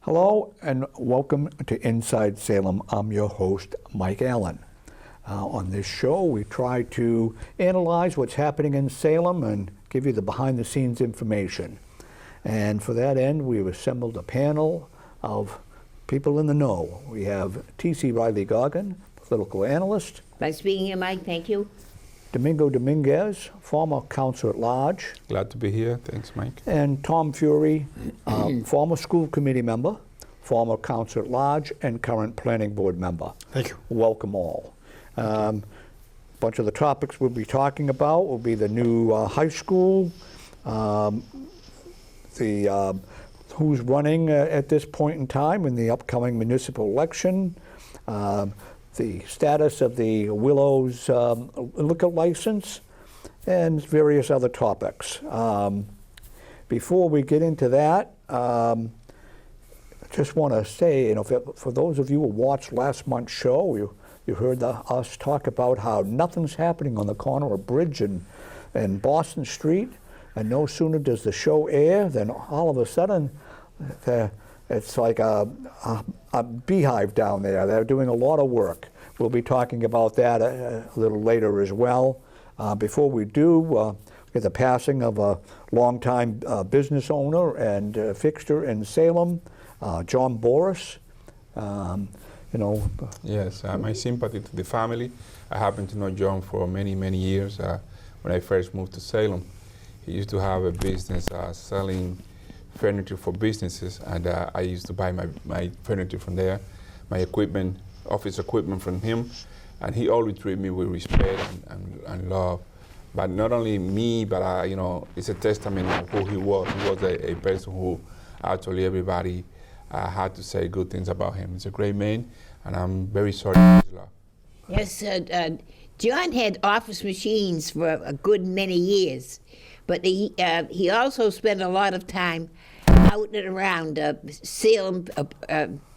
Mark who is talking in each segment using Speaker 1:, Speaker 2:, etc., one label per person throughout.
Speaker 1: Hello and welcome to Inside Salem. I'm your host, Mike Allen. On this show, we try to analyze what's happening in Salem and give you the behind-the-scenes information. And for that end, we've assembled a panel of people in the know. We have Teasie Riley-Goggin, political analyst.
Speaker 2: Nice being here, Mike. Thank you.
Speaker 1: Domingo Dominguez, former councilor at large.
Speaker 3: Glad to be here. Thanks, Mike.
Speaker 1: And Tom Furey, former school committee member, former councilor at large, and current planning board member.
Speaker 4: Thank you.
Speaker 1: Welcome all. A bunch of the topics we'll be talking about will be the new high school, who's running at this point in time in the upcoming municipal election, the status of the Willows liquor license, and various other topics. Before we get into that, I just want to say, for those of you who watched last month's show, you heard us talk about how nothing's happening on the corner of Bridge and Boston Street, and no sooner does the show air than all of a sudden it's like a beehive down there. They're doing a lot of work. We'll be talking about that a little later as well. Before we do, we have the passing of a longtime business owner and fixture in Salem, John Boris.
Speaker 3: Yes, my sympathy to the family. I happen to know John for many, many years. When I first moved to Salem, he used to have a business selling furniture for businesses, and I used to buy my furniture from there, my equipment, office equipment from him, and he always treated me with respect and love. But not only me, but it's a testament of who he was. He was a person who actually everybody had to say good things about him. He's a great man, and I'm very sorry for his loss.
Speaker 2: Yes, John had office machines for a good many years, but he also spent a lot of time out and around Salem,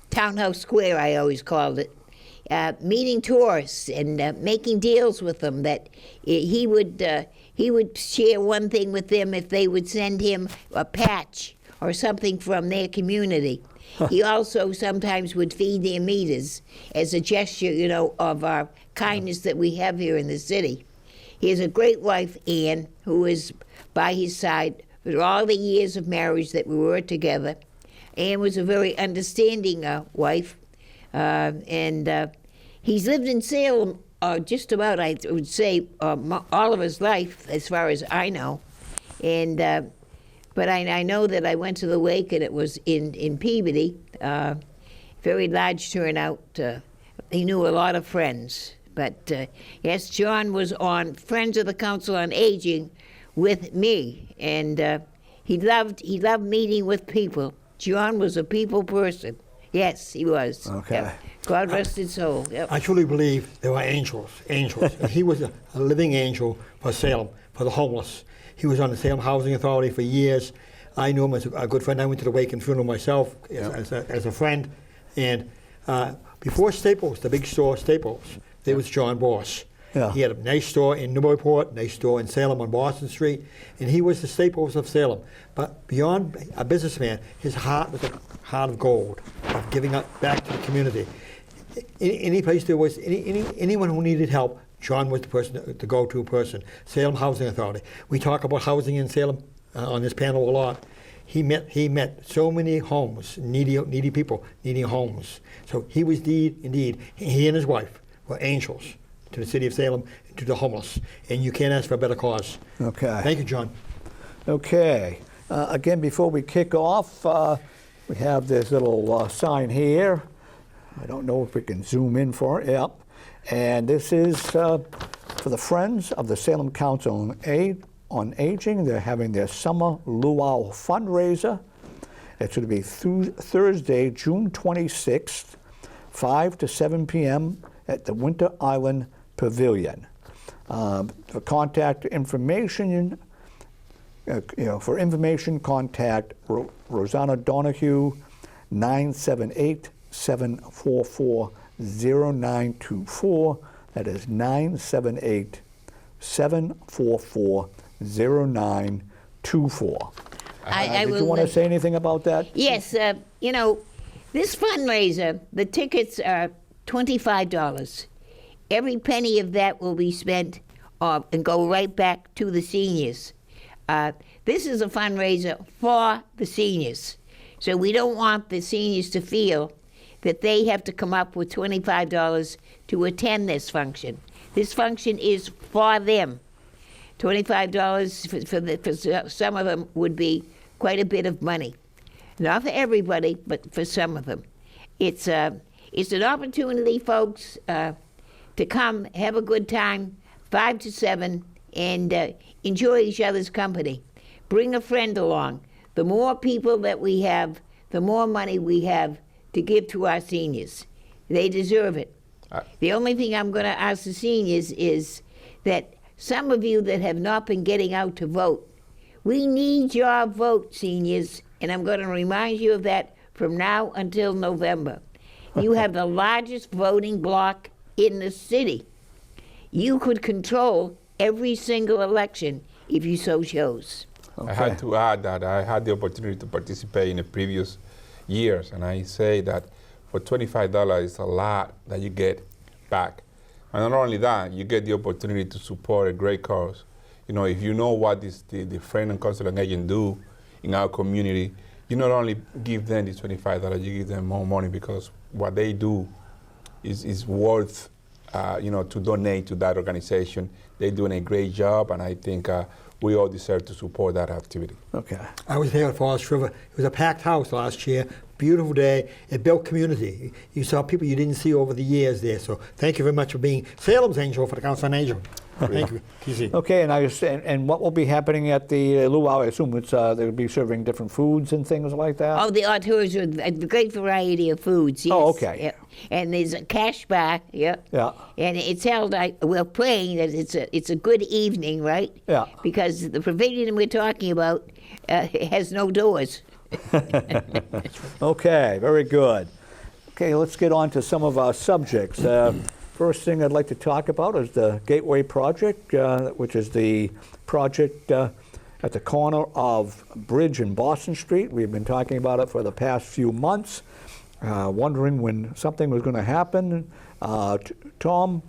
Speaker 2: Townhouse Square, I always called it, meeting tourists and making deals with them. That he would share one thing with them if they would send him a patch or something from their community. He also sometimes would feed their meters as a gesture, of our kindness that we have here in the city. He has a great wife, Ann, who is by his side for all the years of marriage that we were together. Ann was a very understanding wife, and he's lived in Salem just about, I would say, all of his life, as far as I know. And but I know that I went to the wake, and it was in Peabody. Very large turnout. He knew a lot of friends. But yes, John was on Friends of the Council on Aging with me, and he loved meeting with people. John was a people person. Yes, he was.
Speaker 1: Okay.
Speaker 2: Yep. God rest his soul. Yep.
Speaker 4: I truly believe there were angels. And he was a living angel for Salem, for the homeless. He was on the Salem Housing Authority for years. I knew him as a good friend. I went to the wake and funeral myself as a friend. And before Staples, the big store Staples, there was John Boss.
Speaker 1: Yeah.
Speaker 4: He had a nice store in Newburyport, nice store in Salem on Boston Street, and he was the Staples of Salem. But beyond a businessman, his heart was a heart of gold, of giving back to the community. Any place there was anyone who needed help, John was the person, the go-to person. Salem Housing Authority. We talk about housing in Salem on this panel a lot. He met so many homes, needy people needing homes. So he was indeed, he and his wife were angels to the city of Salem, to the homeless. And you can't ask for a better cause.
Speaker 1: Okay.
Speaker 4: Thank you, John.
Speaker 1: Okay. Again, before we kick off, we have this little sign here. I don't know if we can zoom in for it. Yep. And this is for the Friends of the Salem Council on Aging. They're having their summer luau fundraiser. It's going to be Thursday, June 26th, 5 to 7 p.m. at the Winter Island Pavilion. For contact information, for information, contact Rosanna Donahue, 978-744-0924. That is 978-744-0924. Did you want to say anything about that?
Speaker 2: Yes, This fundraiser, the tickets are $25. Every penny of that will be spent and go right back to the seniors. This is a fundraiser for the seniors. So we don't want the seniors to feel that they have to come up with $25 to attend this function. This function is for them. $25 for some of them would be quite a bit of money. Not for everybody, but for some of them. It's an opportunity, folks, to come, have a good time, 5 to 7, and enjoy each other's company. Bring a friend along. The more people that we have, the more money we have to give to our seniors. They deserve it. The only thing I'm going to ask the seniors is that some of you that have not been getting out to vote, we need your vote, seniors, and I'm going to remind you of that from now until November. You have the largest voting bloc in the city. You could control every single election if you so chose.
Speaker 3: I had to add that I had the opportunity to participate in the previous years, and I say that for $25 is a lot that you get back. And not only that, you get the opportunity to support a great cause. You know, if you know what the friend and counseling agent do in our community, you not only give them the $25, you give them more money, because what they do is worth, to donate to that organization. They're doing a great job, and I think we all deserve to support that activity.
Speaker 1: Okay.
Speaker 4: I was there at Forest River. It was a packed house last year. Beautiful day. It built community. You saw people you didn't see over the years there. So thank you very much for being Salem's angel for the Council on Aging. Thank you, Teasie.
Speaker 1: Okay, and what will be happening at the luau? I assume they'll be serving different foods and things like that?
Speaker 2: Oh, the hors d'oeuvres are a great variety of foods, yes.
Speaker 1: Oh, okay.
Speaker 2: Yeah. And there's a cash bar, yeah.
Speaker 1: Yeah.
Speaker 2: And it's held, we're praying that it's a good evening, right?
Speaker 1: Yeah.
Speaker 2: Because the pavilion we're talking about has no doors.
Speaker 1: Okay, very good. Okay, let's get on to some of our subjects. First thing I'd like to talk about is the Gateway Project, which is the project at the corner of Bridge and Boston Street. We've been talking about it for the past few months, wondering when something was going to happen. Tom,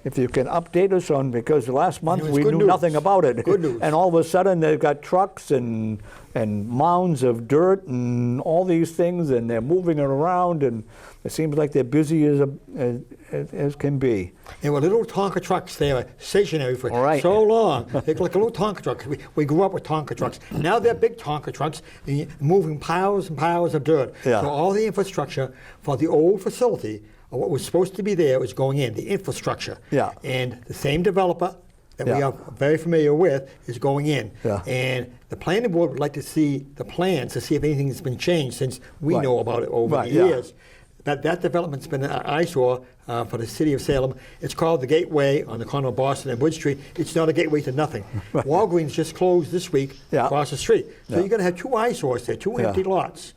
Speaker 1: if you can update us on, because last month we knew nothing about it.
Speaker 4: Good news.
Speaker 1: And all of a sudden they've got trucks and mounds of dirt and all these things, and they're moving it around, and it seems like they're busy as can be.
Speaker 4: There were little Tonka trucks there, stationary for so long. They're like little Tonka trucks. We grew up with Tonka trucks. Now they're big Tonka trucks, moving piles and piles of dirt.
Speaker 1: Yeah.
Speaker 4: So all the infrastructure for the old facility, or what was supposed to be there, was going in, the infrastructure.
Speaker 1: Yeah.
Speaker 4: And the same developer that we
Speaker 1: Yeah.
Speaker 4: are very familiar with is going in.
Speaker 1: Yeah.
Speaker 4: And the planning board would like to see the plans to see if anything's been changed since we
Speaker 1: Right.
Speaker 4: know about it over
Speaker 1: Right,
Speaker 4: the
Speaker 1: yeah.
Speaker 4: years. That development's been an eyesore for the city of Salem. It's called the Gateway on the corner of Boston and Bridge Street. It's not a gateway to nothing. Walgreens just closed this week
Speaker 1: Yeah.
Speaker 4: across the street. So
Speaker 1: Yeah.
Speaker 4: you're going to have two eyesores there, two
Speaker 1: Yeah.
Speaker 4: empty lots.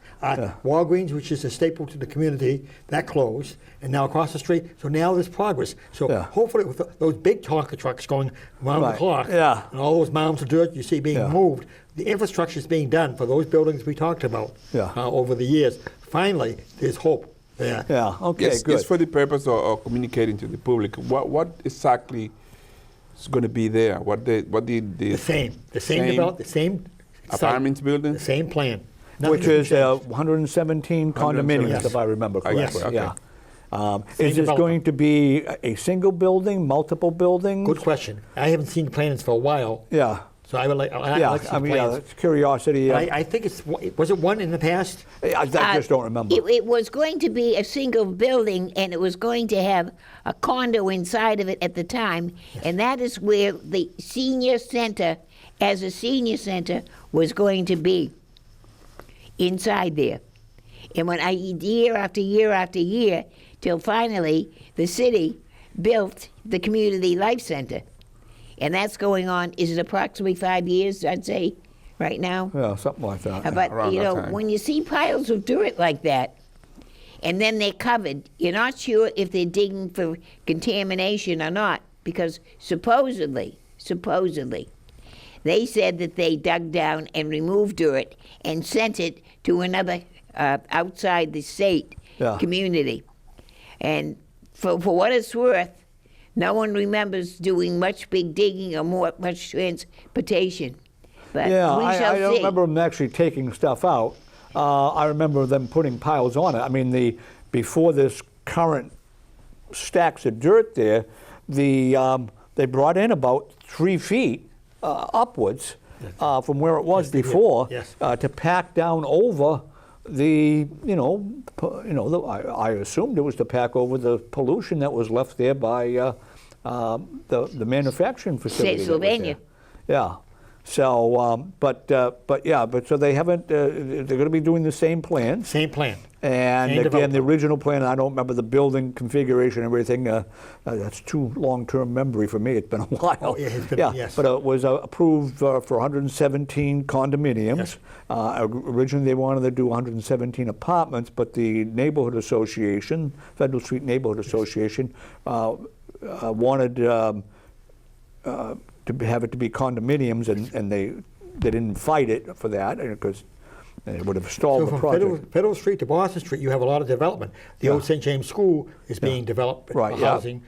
Speaker 4: Walgreens, which is a staple to the community, that closed, and now across the street. So now there's progress. So
Speaker 1: Yeah.
Speaker 4: hopefully with those big Tonka trucks going around
Speaker 1: Right.
Speaker 4: the clock,
Speaker 1: Yeah.
Speaker 4: and all those mounds of dirt you see being
Speaker 1: Yeah.
Speaker 4: moved, the infrastructure is being done for those buildings we talked about
Speaker 1: Yeah.
Speaker 4: over the years. Finally, there's hope.
Speaker 1: Yeah, okay,
Speaker 3: Yes,
Speaker 1: good.
Speaker 3: it's for the purpose of communicating to the public. What exactly is going to be there?
Speaker 4: The same develop, the same site,
Speaker 3: apartments building?
Speaker 4: the same plan. Nothing
Speaker 1: Which
Speaker 4: has
Speaker 1: is
Speaker 4: been changed.
Speaker 1: 117 condominiums,
Speaker 4: Yes.
Speaker 1: if I remember correctly.
Speaker 3: Yes. Okay.
Speaker 1: Yeah.
Speaker 4: Same
Speaker 1: Is this
Speaker 4: developer.
Speaker 1: going to be a single building, multiple buildings?
Speaker 4: Good question. I haven't seen the plans for a while,
Speaker 1: Yeah.
Speaker 4: so I would like. I'd
Speaker 1: Yeah,
Speaker 4: like to see
Speaker 1: I
Speaker 4: the
Speaker 1: mean,
Speaker 4: plans.
Speaker 1: it's curiosity.
Speaker 4: But I think was it one in the past?
Speaker 1: I just don't remember.
Speaker 2: It was going to be a single building, and it was going to have a condo inside of it at the time, and that is where the senior center, as a senior center, was going to be, inside there. And when year after year after year, till finally the city built the community life center. And that's going on, is it approximately 5 years, I'd say, right now?
Speaker 1: Yeah, something like that.
Speaker 2: But,
Speaker 3: around
Speaker 2: you
Speaker 3: that
Speaker 2: know,
Speaker 3: time.
Speaker 2: when you see piles of dirt like that, and then they're covered, you're not sure if they're digging for contamination or not, because supposedly, they said that they dug down and removed dirt and sent it to another outside the state
Speaker 1: Yeah.
Speaker 2: community. And for what it's worth, no one remembers doing much big digging or much transportation. But
Speaker 1: Yeah,
Speaker 2: we shall
Speaker 1: I don't
Speaker 2: see.
Speaker 1: remember them actually taking stuff out. I remember them putting piles on it. I mean, before this current stacks of dirt there, they brought in about 3 feet upwards from where it was
Speaker 4: Yes, they did.
Speaker 1: before
Speaker 4: Yes.
Speaker 1: to pack down over the, I assumed it was to pack over the pollution that was left there by the manufacturing facility. that was
Speaker 2: Sylvania.
Speaker 1: there. Yeah. So, but so they haven't. They're going to be doing the same plans.
Speaker 4: Same plan.
Speaker 1: And
Speaker 4: Same
Speaker 1: again, the
Speaker 4: development.
Speaker 1: original plan, I don't remember the building configuration and everything. That's too long-term memory for me. It's been a while.
Speaker 4: Oh, yeah, it's been- yes.
Speaker 1: But it was approved for 117 condominiums.
Speaker 4: Yes.
Speaker 1: Originally, they wanted to do 117 apartments, but the neighborhood association, Federal Street Neighborhood Association, wanted to have it to be condominiums, and they didn't fight it for that because it would have stalled
Speaker 4: So
Speaker 1: the
Speaker 4: from
Speaker 1: project.
Speaker 4: Federal Street to Boston Street, you have a lot of development. The old St. James School is being developed
Speaker 1: Right,
Speaker 4: for
Speaker 1: yeah.
Speaker 4: housing.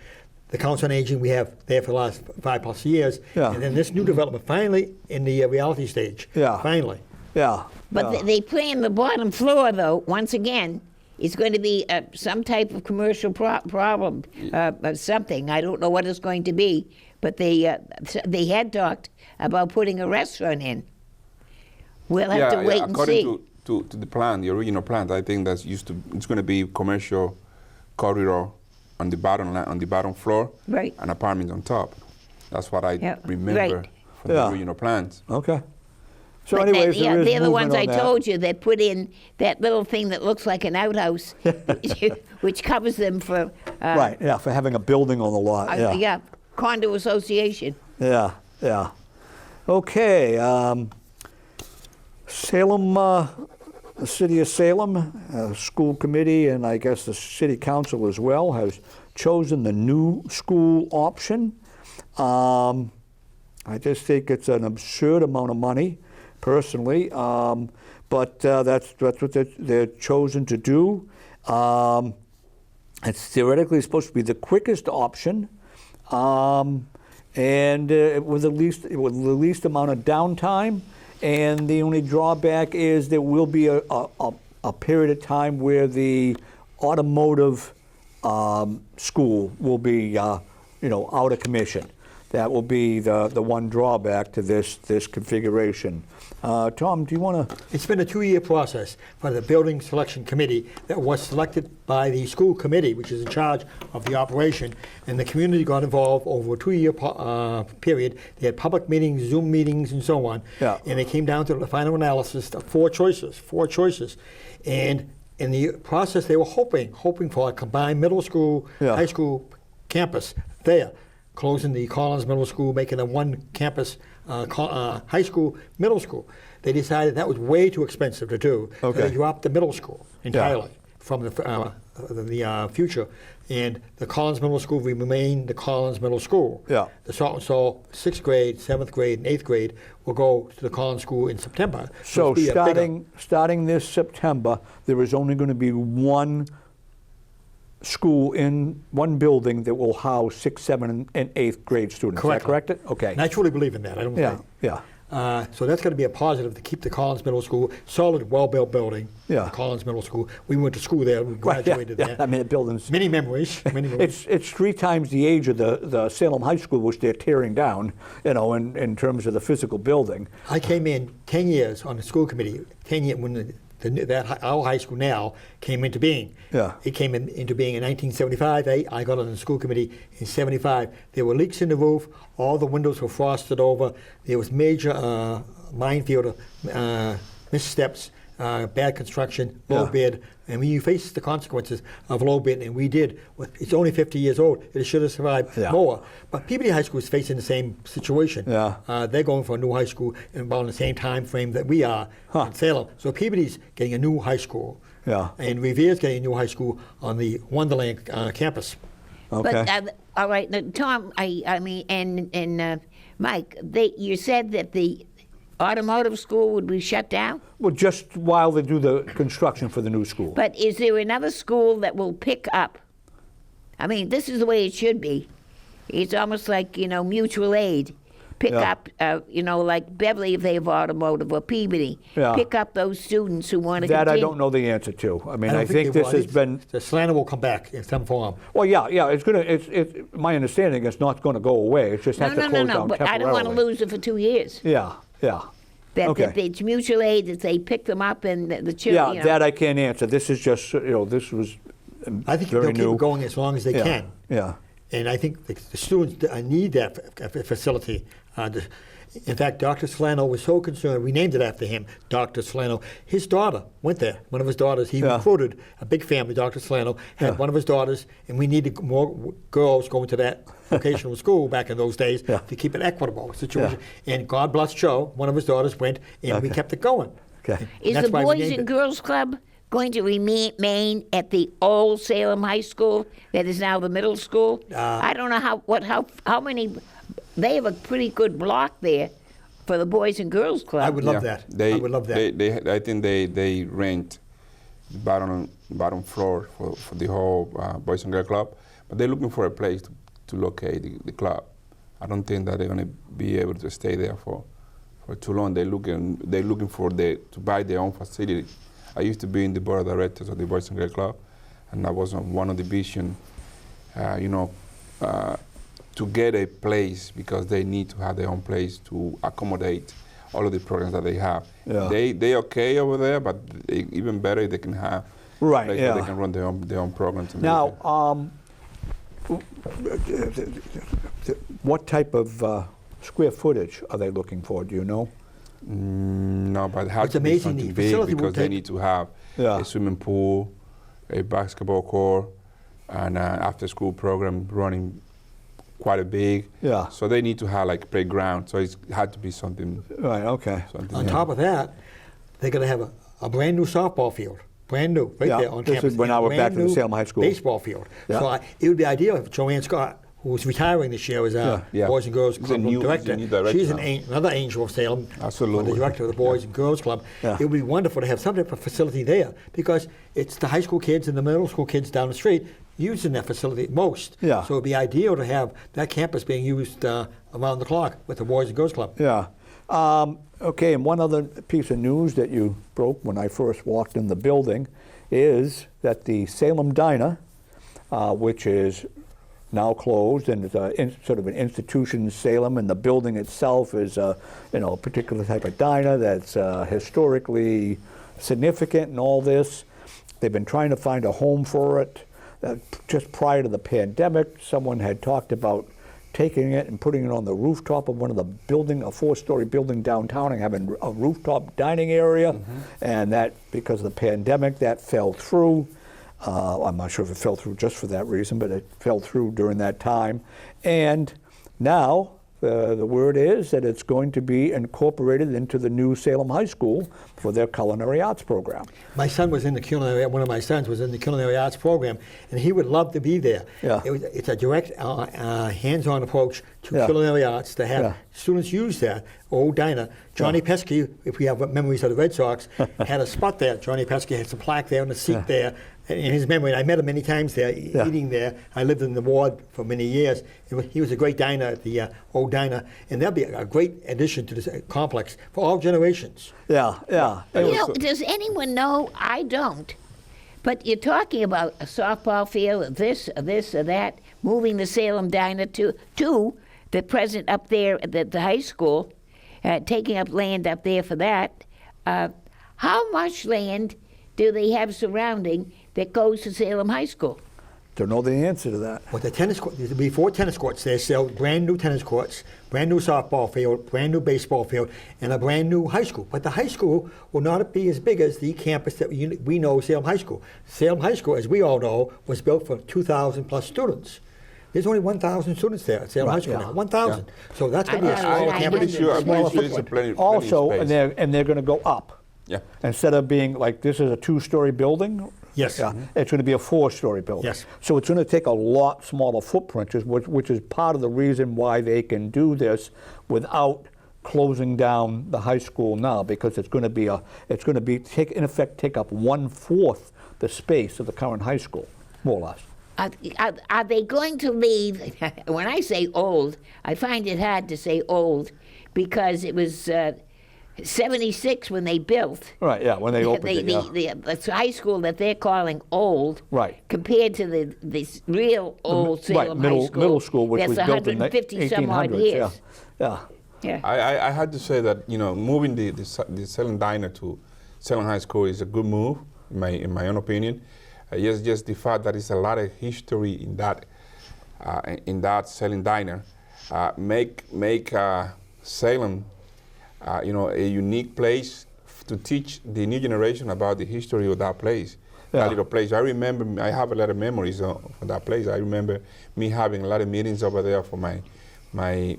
Speaker 4: The Council on Aging we have there for the last 5+ years.
Speaker 1: Yeah.
Speaker 4: And then this new development finally in the reality stage.
Speaker 1: Yeah.
Speaker 4: Finally.
Speaker 1: Yeah.
Speaker 2: But
Speaker 1: yeah.
Speaker 2: they plan the bottom floor, though, once again, is going to be some type of commercial problem, something. I don't know what it's going to be, but they had talked about putting a restaurant in. We'll have to wait and
Speaker 3: according
Speaker 2: see.
Speaker 3: to the plan, the original plan, I think it's going to be commercial corridor on the bottom floor,
Speaker 2: Right.
Speaker 3: and apartments on top. That's what I
Speaker 2: Yeah,
Speaker 3: remember
Speaker 2: right.
Speaker 3: from
Speaker 1: Yeah.
Speaker 3: the original plans.
Speaker 1: Okay. So
Speaker 2: But
Speaker 1: anyways, there is
Speaker 2: they're the
Speaker 1: movement
Speaker 2: ones I
Speaker 1: on that.
Speaker 2: told you that put in that little thing that looks like an outhouse, which covers them for
Speaker 1: Right, yeah, for having a building on the lot, yeah.
Speaker 2: condo association.
Speaker 1: Yeah, yeah. Okay, Salem, the city of Salem, school committee, and I guess the city council as well, has chosen the new school option. I just think it's an absurd amount of money, personally, but that's what they're chosen to do. It's theoretically supposed to be the quickest option, and with the least amount of downtime. And the only drawback is there will be a period of time where the automotive school will be, out of commission. That will be the one drawback to this configuration. Tom, do you want to?
Speaker 4: It's been a 2-year process for the building selection committee that was selected by the school committee, which is in charge of the operation, and the community got involved over a 2-year period. They had public meetings, Zoom meetings, and so on.
Speaker 1: Yeah.
Speaker 4: And they came down to the final analysis of 4 choices. And in the process, they were hoping for a combined middle school,
Speaker 1: Yeah.
Speaker 4: high school campus there, closing the Collins Middle School, making a one campus high school, middle school. They decided that was way too expensive to do.
Speaker 1: Okay.
Speaker 4: So they dropped the middle school entirely from the future. And the Collins Middle School will remain the Collins Middle School.
Speaker 1: Yeah.
Speaker 4: The Salt and Salt 6th grade, 7th grade, and 8th grade will go to the Collins School in September.
Speaker 1: So
Speaker 4: it'll be a bigger-
Speaker 1: starting this September, there is only going to be one school in one building that will house 6th, 7th, and 8th grade students.
Speaker 4: Correct.
Speaker 1: Is that correct? Okay.
Speaker 4: And I truly believe in that. I don't
Speaker 1: Yeah,
Speaker 4: think.
Speaker 1: yeah.
Speaker 4: So that's going to be a positive to keep the Collins Middle School, solid, well-built building.
Speaker 1: Yeah.
Speaker 4: Collins Middle School. We went to school there. We
Speaker 1: Right,
Speaker 4: graduated
Speaker 1: yeah,
Speaker 4: there.
Speaker 1: I mean, the building's
Speaker 4: Many memories. Many memories.
Speaker 1: it's 3 times the age of the Salem High School, which they're tearing down. In terms of the physical building.
Speaker 4: I came in 10 years on the school committee. 10 years when our high school now came into being.
Speaker 1: Yeah.
Speaker 4: It came into being in 1975. I got on the school committee in 75. There were leaks in the roof. All the windows were frosted over. There was major minefield missteps, bad construction, low
Speaker 1: Yeah.
Speaker 4: bid. And when you face the consequences of low bid, and we did, it's only 50 years old. It should have survived
Speaker 1: Yeah.
Speaker 4: more. But Peabody High School is facing the same situation.
Speaker 1: Yeah.
Speaker 4: They're going for a new high school in about the same time frame that we are in Salem. So Peabody's getting a new high school.
Speaker 1: Yeah.
Speaker 4: And Revere's getting a new high school on the Wonderland campus.
Speaker 1: Okay.
Speaker 2: But all right, now, Tom, I mean, and Mike, you said that the automotive school would be shut down?
Speaker 1: Well, just while they do the construction for the new school.
Speaker 2: But is there another school that will pick up? I mean, this is the way it should be. It's almost like, mutual aid. Pick
Speaker 1: Yeah.
Speaker 2: up, like Beverly, if they have automotive, or Peabody.
Speaker 1: Yeah.
Speaker 2: Pick up those students who want to
Speaker 1: That
Speaker 2: continue.
Speaker 1: I don't know the answer to. I mean,
Speaker 4: don't
Speaker 1: I think
Speaker 4: they
Speaker 1: this
Speaker 4: will.
Speaker 1: has been.
Speaker 4: The Slander will come back in some form.
Speaker 1: Well, yeah. It's my understanding it's not going to go away. It just has to close down
Speaker 2: But
Speaker 1: temporarily.
Speaker 2: I don't want to lose it for 2 years.
Speaker 1: Yeah.
Speaker 2: That
Speaker 1: Okay.
Speaker 2: it's mutual aid, that they pick them up and the children.
Speaker 1: Yeah, that I can't answer. This is just, this was
Speaker 4: I think
Speaker 1: very
Speaker 4: they'll keep
Speaker 1: new.
Speaker 4: it going as long as they
Speaker 1: Yeah.
Speaker 4: can.
Speaker 1: Yeah.
Speaker 4: And I think the students need that facility. In fact, Dr. Solano was so concerned, we named it after him, Dr. Solano. His daughter went there, one of his daughters. He
Speaker 1: Yeah.
Speaker 4: recruited a big family, Dr. Solano, had
Speaker 1: Yeah.
Speaker 4: one of his daughters, and we needed more girls going to that vocational school back in those days
Speaker 1: Yeah.
Speaker 4: to keep it equitable situation. And God bless Joe, one of his daughters went, and we
Speaker 1: Okay.
Speaker 4: kept it going.
Speaker 1: Okay.
Speaker 2: Is
Speaker 4: That's
Speaker 2: the
Speaker 4: why we
Speaker 2: Boys
Speaker 4: named
Speaker 2: and
Speaker 4: it.
Speaker 2: Girls Club going to remain at the old Salem High School that is now the middle school? I don't know how many. They have a pretty good block there for the Boys and Girls Club.
Speaker 4: I would love that. I would love that.
Speaker 3: I think they rent the bottom floor for the whole Boys and Girls Club, but they're looking for a place to locate the club. I don't think that they're going to be able to stay there for too long. They're looking for to buy their own facility. I used to be in the board of directors of the Boys and Girls Club, and I was on one of the vision, to get a place because they need to have their own place to accommodate all of the programs that they have.
Speaker 1: Yeah.
Speaker 3: They okay over there, but even better if they can have
Speaker 1: Right,
Speaker 3: a place where
Speaker 1: yeah.
Speaker 3: they can run their own programs. and
Speaker 1: Now,
Speaker 3: everything.
Speaker 1: what type of square footage are they looking for? Do you know?
Speaker 3: No, but it has
Speaker 4: It's
Speaker 3: to be
Speaker 4: amazing,
Speaker 3: something
Speaker 4: the
Speaker 3: big
Speaker 4: facility will
Speaker 3: because they
Speaker 4: take-
Speaker 3: need to have
Speaker 1: Yeah.
Speaker 3: a swimming pool, a basketball court, and after-school program running quite big.
Speaker 1: Yeah.
Speaker 3: So they need to have like playground. So it had to be something.
Speaker 1: Right. Okay.
Speaker 4: On top of that, they're going to have a brand new softball field. Brand new, right
Speaker 1: Yeah,
Speaker 4: there on
Speaker 1: this
Speaker 4: campus.
Speaker 1: is when
Speaker 4: and
Speaker 1: I
Speaker 4: a
Speaker 1: went back
Speaker 4: brand
Speaker 1: to the
Speaker 4: new
Speaker 1: Salem High School.
Speaker 4: Baseball field.
Speaker 1: Yeah.
Speaker 4: So it would be ideal if Joanne Scott, who's retiring this year as our
Speaker 3: Yeah.
Speaker 4: Boys and Girls
Speaker 3: She's a
Speaker 4: Club
Speaker 3: new-
Speaker 4: director.
Speaker 3: she's a new director
Speaker 4: She's
Speaker 3: now.
Speaker 4: another angel of Salem.
Speaker 3: Absolutely.
Speaker 4: The director of the Boys and Girls Club.
Speaker 1: Yeah.
Speaker 4: It would be wonderful to have some type of facility there because it's the high school kids and the middle school kids down the street using that facility most.
Speaker 1: Yeah.
Speaker 4: So it would be ideal to have that campus being used around the clock with the Boys and Girls Club.
Speaker 1: Yeah. Okay, and one other piece of news that you broke when I first walked in the building is that the Salem Diner, which is now closed and is sort of an institution in Salem, and the building itself is a particular type of diner that's historically significant and all this. They've been trying to find a home for it. Just prior to the pandemic, someone had talked about taking it and putting it on the rooftop of one of the a 4-story building downtown and having a rooftop dining area. And that, because of the pandemic, that fell through. I'm not sure if it fell through just for that reason, but it fell through during that time. And now the word is that it's going to be incorporated into the new Salem High School for their culinary arts program.
Speaker 4: My son was in the culinary. One of my sons was in the culinary arts program, and he would love to be there.
Speaker 1: Yeah.
Speaker 4: It's a direct, hands-on approach to
Speaker 1: Yeah.
Speaker 4: culinary arts to have
Speaker 1: Yeah.
Speaker 4: students use that old diner. Johnny Pesky, if we have memories of the Red Sox, had a spot there. Johnny Pesky had some plaque there and a seat there. In his memory, I met him many times there, eating there. I lived in the ward for many years. He was a great diner at the old diner, and that'd be a great addition to this complex for all generations.
Speaker 1: Yeah.
Speaker 2: Does anyone know? I don't. But you're talking about a softball field, this, or that, moving the Salem Diner to the present up there at the high school, taking up land up there for that. How much land do they have surrounding that goes to Salem High School?
Speaker 1: Don't know the answer to that.
Speaker 4: With the tennis court, there'll be 4 tennis courts there, so brand new tennis courts, brand new softball field, brand new baseball field, and a brand new high school. But the high school will not be as big as the campus that we know, Salem High School. Salem High School, as we all know, was built for 2,000 plus students. There's only 1,000 students there at Salem High School
Speaker 1: yeah.
Speaker 4: now, 1,000. So that's going to be a
Speaker 2: I
Speaker 4: smaller
Speaker 2: know,
Speaker 4: campus.
Speaker 3: I'm pretty sure
Speaker 4: smaller
Speaker 3: it's a
Speaker 4: footprint.
Speaker 3: plenty
Speaker 1: Also,
Speaker 3: space.
Speaker 1: and they're going to go up.
Speaker 3: Yeah.
Speaker 1: Instead of being like this is a 2-story building.
Speaker 4: Yes.
Speaker 1: Yeah, it's going to be a 4-story building.
Speaker 4: Yes.
Speaker 1: So it's going to take a lot smaller footprint, which is part of the reason why they can do this without closing down the high school now because it's going to be in effect take up 1/4 the space of the current high school, more or less.
Speaker 2: Are they going to leave? When I say old, I find it hard to say old because it was 76 when they built.
Speaker 1: Right, yeah, when they opened it, yeah.
Speaker 2: The high school that they're calling old,
Speaker 1: Right.
Speaker 2: compared to this real old Salem High School.
Speaker 1: Middle school, which was
Speaker 2: that's
Speaker 1: built in the
Speaker 2: 150 some odd
Speaker 1: 1800s.
Speaker 2: years.
Speaker 1: Yeah.
Speaker 2: Yeah.
Speaker 3: I had to say that moving the Salem Diner to Salem High School is a good move, in my own opinion. Just the fact that it's a lot of history in that Salem Diner make Salem a unique place to teach the new generation about the history of that place.
Speaker 1: Yeah.
Speaker 3: That little place. I have a lot of memories of that place. I remember me having a lot of meetings over there for my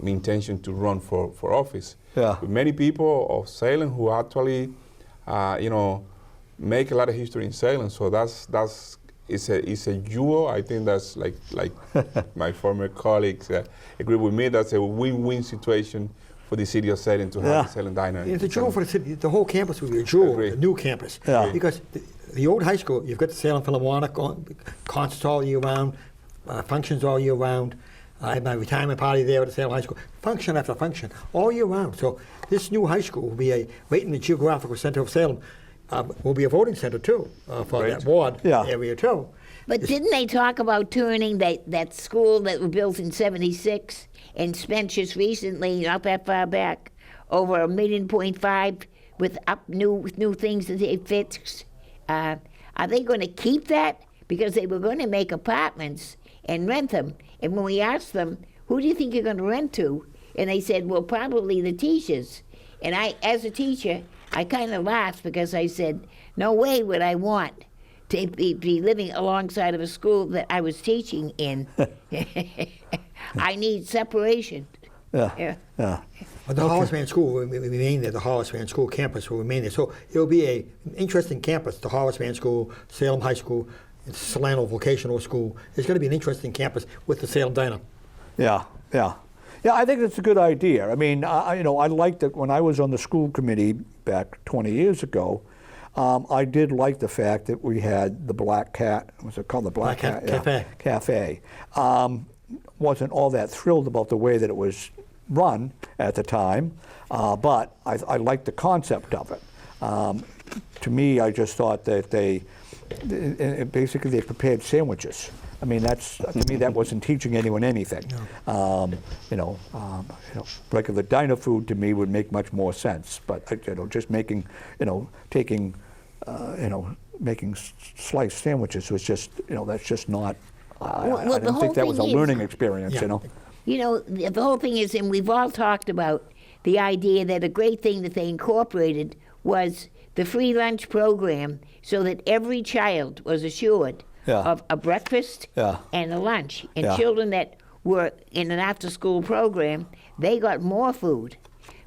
Speaker 3: intention to run for office.
Speaker 1: Yeah.
Speaker 3: With many people of Salem who actually, make a lot of history in Salem. So it's a jewel. I think that's like my former colleagues agree with me. That's a win-win situation for the city of Salem to have the Salem Diner.
Speaker 4: It's a jewel for the city. The whole campus will be a jewel,
Speaker 3: Agree.
Speaker 4: the new campus.
Speaker 1: Yeah.
Speaker 4: Because the old high school, you've got the Salem Philharmonic, concerts all year round, functions all year round. I had my retirement party there at the Salem High School, function after function, all year round. So this new high school will be right in the geographical center of Salem. Will be a voting center too for
Speaker 3: Great.
Speaker 4: that ward
Speaker 1: Yeah.
Speaker 4: area too.
Speaker 2: But didn't they talk about turning that school that was built in '76 and spent just recently, not that far back, over $1.5 million with new things that they fixed? Are they going to keep that? Because they were going to make apartments and rent them. And when we asked them, who do you think you're going to rent to? And they said, well, probably the teachers. And I, as a teacher, I kind of laughed because I said, no way would I want to be living alongside of a school that I was teaching in. I need separation.
Speaker 1: Yeah.
Speaker 4: But the Hollis Van School will remain there. The Hollis Van School campus will remain there. So it'll be an interesting campus. The Hollis Van School, Salem High School, Solano Vocational School. It's going to be an interesting campus with the Salem Diner.
Speaker 1: Yeah. I think that's a good idea. I mean, I liked it when I was on the school committee back 20 years ago. I did like the fact that we had the Black Cat. Was it called the Black Cat?
Speaker 4: Cafe.
Speaker 1: Cafe. Wasn't all that thrilled about the way that it was run at the time, but I liked the concept of it. To me, I just thought that they prepared sandwiches. I mean, to me that wasn't teaching anyone anything. No. Regular diner food to me would make much more sense. But just making sliced sandwiches was just that's just not. I didn't think that was a learning experience.
Speaker 2: Yeah. The whole thing is, and we've all talked about the idea that a great thing that they incorporated was the free lunch program, so that every child was assured of a breakfast and a lunch. And children that were in an after-school program, they got more food.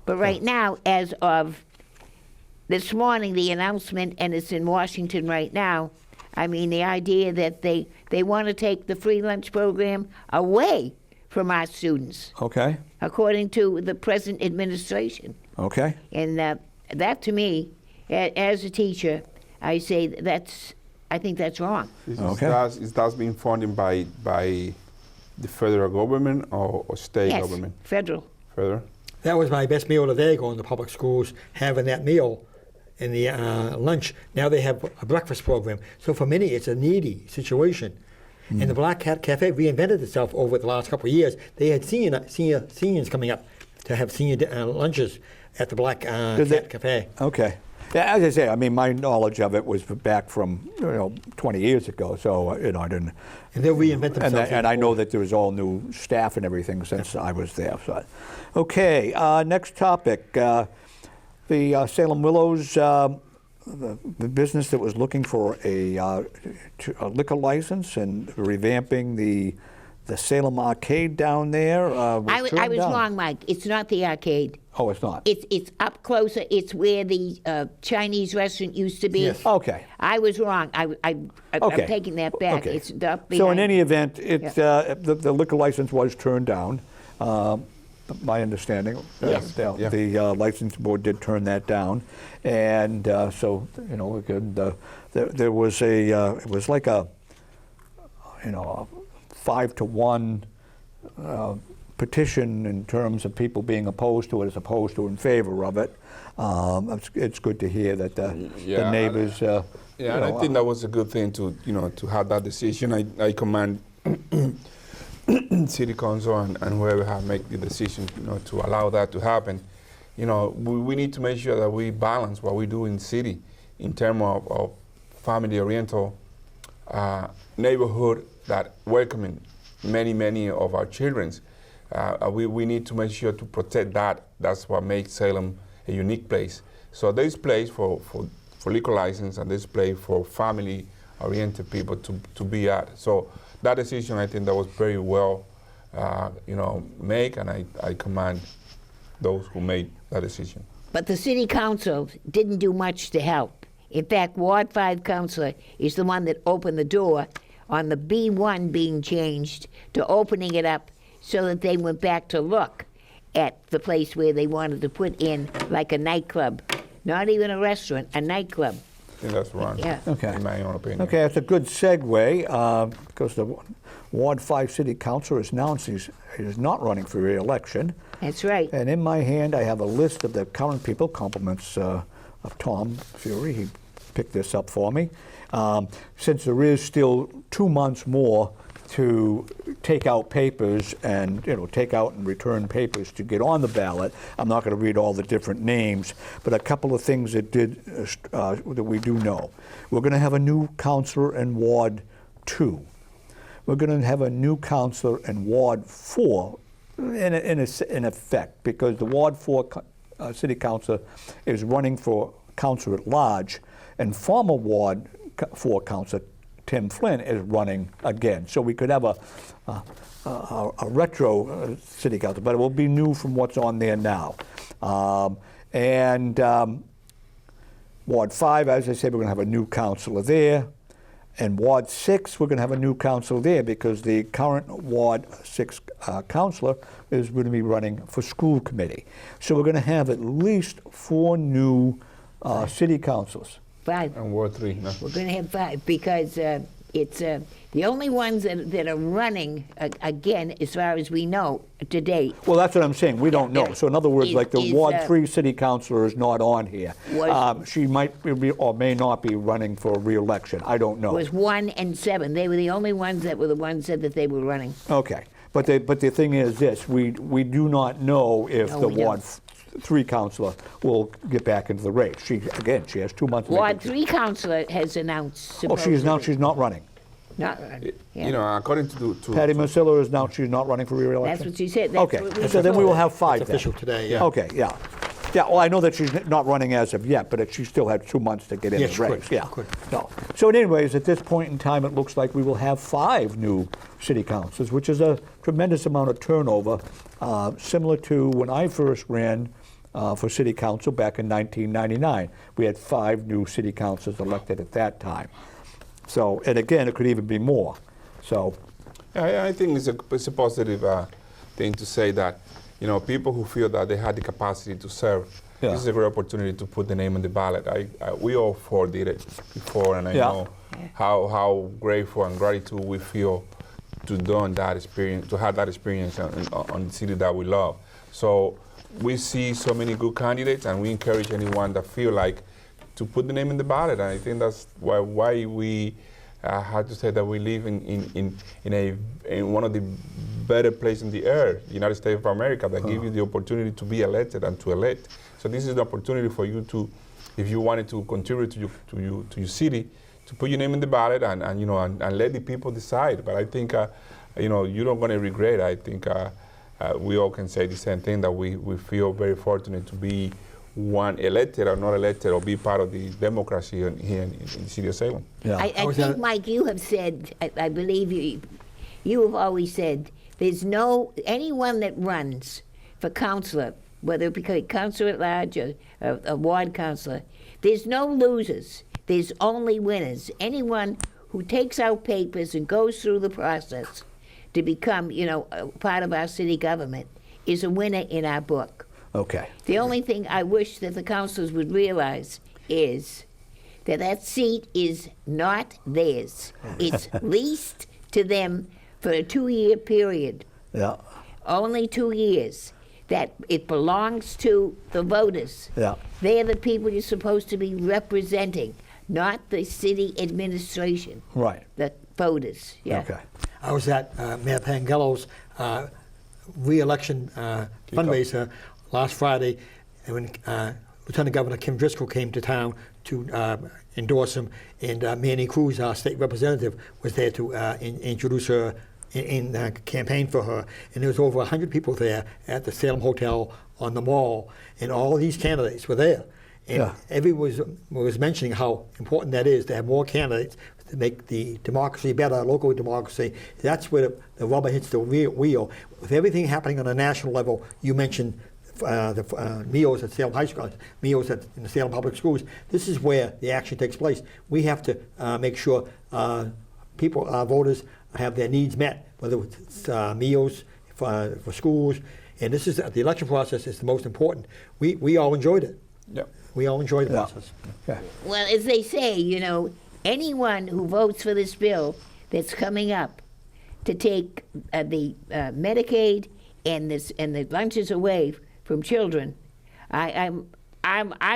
Speaker 2: But right now, as of this morning, the announcement, and it's in Washington right now, I mean, the idea that they want to take the free lunch program away from our students.
Speaker 1: Okay.
Speaker 2: According to the present administration.
Speaker 1: Okay.
Speaker 2: And that to me, as a teacher, I say I think that's wrong.
Speaker 3: Is that being funded by the federal government or state government?
Speaker 2: Federal.
Speaker 3: Federal.
Speaker 4: That was my best meal today, going to public schools, having that meal in the lunch. Now they have a breakfast program. So for many, it's a needy situation. And the Black Cat Cafe reinvented itself over the last couple of years. They had seniors coming up to have senior lunches at the Black Cat Cafe.
Speaker 1: Okay. Yeah, as I say, I mean, my knowledge of it was back from 20 years ago, so I didn't.
Speaker 4: And they'll reinvent themselves.
Speaker 1: And I know that there was all new staff and everything since I was there. So, okay, next topic: the Salem Willows, the business that was looking for a liquor license and revamping the Salem Arcade down there.
Speaker 2: I was wrong, Mike. It's not the arcade.
Speaker 1: Oh, it's not.
Speaker 2: It's up closer. It's where the Chinese restaurant used to be.
Speaker 4: Yes.
Speaker 1: Okay.
Speaker 2: I was wrong. I'm taking that back.
Speaker 1: Okay.
Speaker 2: It's up behind.
Speaker 1: So in any event, the liquor license was turned down. my understanding.
Speaker 3: Yes. Yeah.
Speaker 1: The licensing board did turn that down, and so we could. There was it was like a 5-to-1 petition in terms of people being opposed to it as opposed to in favor of it. It's good to hear that the neighbors.
Speaker 3: And I think that was a good thing to have that decision. I commend City Council and whoever have made the decision to allow that to happen. We need to make sure that we balance what we do in city in terms of family-oriented neighborhood that welcoming many of our children. We need to make sure to protect that. That's what makes Salem a unique place. So there's place for liquor license, and there's place for family-oriented people to be at. So that decision, I think, that was very well, made, and I commend those who made that decision.
Speaker 2: But the city council didn't do much to help. In fact, Ward 5 councilor is the one that opened the door on the B1 being changed to opening it up so that they went back to look at the place where they wanted to put in like a nightclub. Not even a restaurant, a nightclub.
Speaker 3: I think that's wrong,
Speaker 2: Yeah.
Speaker 1: Okay.
Speaker 3: in my own opinion.
Speaker 1: Okay, that's a good segue because the Ward 5 City Councilor has announced he is not running for re-election.
Speaker 2: That's right.
Speaker 1: And in my hand, I have a list of the current people, compliments of Tom Furey. He picked this up for me. Since there is still 2 months more to take out papers and take out and return papers to get on the ballot, I'm not going to read all the different names, but a couple of things that that we do know. We're going to have a new councilor in Ward 2. We're going to have a new councilor in Ward 4 in effect, because the Ward 4 city councilor is running for councilor at large, and former Ward 4 councilor Tim Flynn is running again. So we could have a retro city council, but it will be new from what's on there now. Ward 5, as I said, we're going to have a new councilor there. And Ward 6, we're going to have a new councilor there because the current Ward 6 councilor is going to be running for school committee. So we're going to have at least 4 new city councilors.
Speaker 2: 5.
Speaker 3: And Ward 3, no.
Speaker 2: We're going to have 5 because it's the only ones that are running again, as far as we know to date.
Speaker 1: Well, that's what I'm saying. We don't know. So in other words, like the Ward 3 city councilor is not on here. She might be or may not be running for re-election. I don't know.
Speaker 2: It was 1 and 7. They were the only ones that said that they were running.
Speaker 1: Okay. But the thing is this, we do not know if the Ward 3 councilor will get back into the race. She has 2 months.
Speaker 2: Ward 3 councilor has announced.
Speaker 1: Oh, she has announced she's not running.
Speaker 2: Not running. Yeah.
Speaker 3: According to
Speaker 1: Patty Musilla has announced she's not running for re-election.
Speaker 2: That's what she said. That's
Speaker 1: Okay,
Speaker 2: what
Speaker 1: so then we will have 5
Speaker 4: It's
Speaker 1: then.
Speaker 4: official today, yeah.
Speaker 1: Okay, yeah. Yeah, well, I know that she's not running as of yet, but she still had 2 months to get in
Speaker 4: Yes,
Speaker 1: the race.
Speaker 4: could,
Speaker 1: Yeah.
Speaker 4: could.
Speaker 1: So anyways, at this point in time, it looks like we will have 5 new city councils, which is a tremendous amount of turnover, similar to when I first ran for city council back in 1999. We had 5 new city councils elected at that time. So, and again, it could even be more. So,
Speaker 3: I think it's a positive thing to say that, people who feel that they had the capacity to serve, this is a great opportunity to put the name on the ballot. We all 4 did it before, and I know how grateful and gratitude we feel to have that experience on the city that we love. So we see so many good candidates, and we encourage anyone that feel like to put the name in the ballot. And I think that's why we have to say that we live in one of the better places in the earth, the United States of America, that give you the opportunity to be elected and to elect. So this is the opportunity for you to, if you wanted to contribute to your city, to put your name in the ballot and let the people decide. But I think you're not going to regret. I think we all can say the same thing, that we feel very fortunate to be one elected or not elected, or be part of the democracy here in the city of Salem.
Speaker 1: yeah.
Speaker 2: I think, Mike, you have said, I believe you have always said, there's anyone that runs for councilor, whether it be councilor at large or a ward councilor, there's no losers. There's only winners. Anyone who takes out papers and goes through the process to become, part of our city government is a winner in our book.
Speaker 1: Okay.
Speaker 2: The only thing I wish that the councilors would realize is that that seat is not theirs. It's leased to them for a 2-year period,
Speaker 1: Yeah.
Speaker 2: only 2 years, that it belongs to the voters.
Speaker 1: Yeah.
Speaker 2: They're the people you're supposed to be representing, not the city administration,
Speaker 1: Right.
Speaker 2: the voters. Yeah.
Speaker 1: Okay.
Speaker 4: I was at Mayor Pangello's re-election fundraiser last Friday, and when Lieutenant Governor Kim Driscoll came to town to endorse him, and Manny Cruz, our state representative, was there to introduce her in campaign for her. And there was over 100 people there at the Salem Hotel on the mall, and all these candidates were there. And
Speaker 1: Yeah.
Speaker 4: everyone was mentioning how important that is to have more candidates to make the democracy better, local democracy. That's where the rubber hits the wheel. With everything happening on a national level, you mentioned the meals at Salem High School, meals in the Salem Public Schools. This is where the action takes place. We have to make sure people, voters, have their needs met, whether it's meals for schools. And this is the election process is the most important. We all enjoyed it.
Speaker 3: Yep.
Speaker 4: We all enjoyed the
Speaker 1: Yeah.
Speaker 4: process.
Speaker 1: Okay.
Speaker 2: Well, as they say, anyone who votes for this bill that's coming up to take the Medicaid and the lunches away from children, I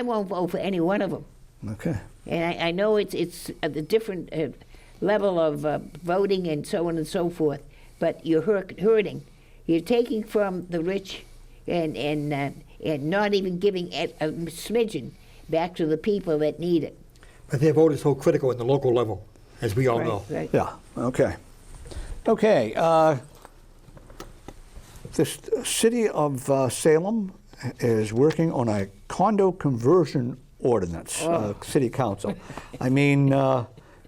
Speaker 2: won't vote for any one of them.
Speaker 1: Okay.
Speaker 2: And I know it's a different level of voting and so on and so forth, but you're hurting. You're taking from the rich and not even giving a smidgen back to the people that need it.
Speaker 4: But their vote is so critical in the local level, as we all know.
Speaker 2: Right.
Speaker 1: Yeah. Okay. Okay. The city of Salem is working on a condo conversion ordinance, city council. I mean,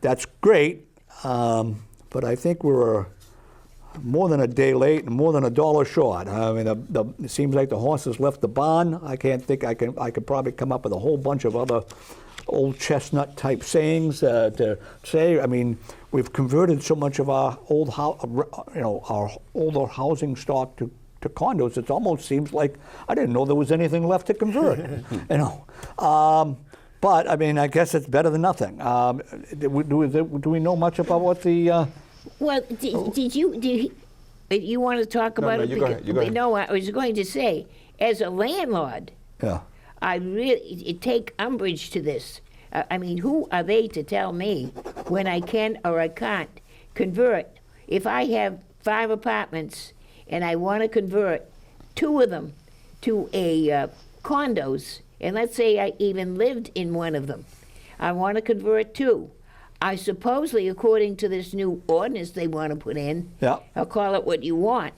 Speaker 1: that's great, but I think we're more than a day late and more than $1 short. I mean, it seems like the horse has left the barn. I can't think I could probably come up with a whole bunch of other old chestnut type sayings to say. I mean, we've converted so much of our our older housing stock to condos. It almost seems like I didn't know there was anything left to convert. But I mean, I guess it's better than nothing. Do we know much about what the?
Speaker 2: Well, did you want to talk about
Speaker 3: no,
Speaker 2: it?
Speaker 3: you go ahead, you go ahead.
Speaker 2: No, I was going to say, as a landlord,
Speaker 1: Yeah.
Speaker 2: I really take umbrage to this. I mean, who are they to tell me when I can or I can't convert? If I have 5 apartments and I want to convert 2 of them to a condos, and let's say I even lived in one of them, I want to convert 2. I supposedly, according to this new ordinance they want to put in,
Speaker 1: Yeah.
Speaker 2: I'll call it what you want,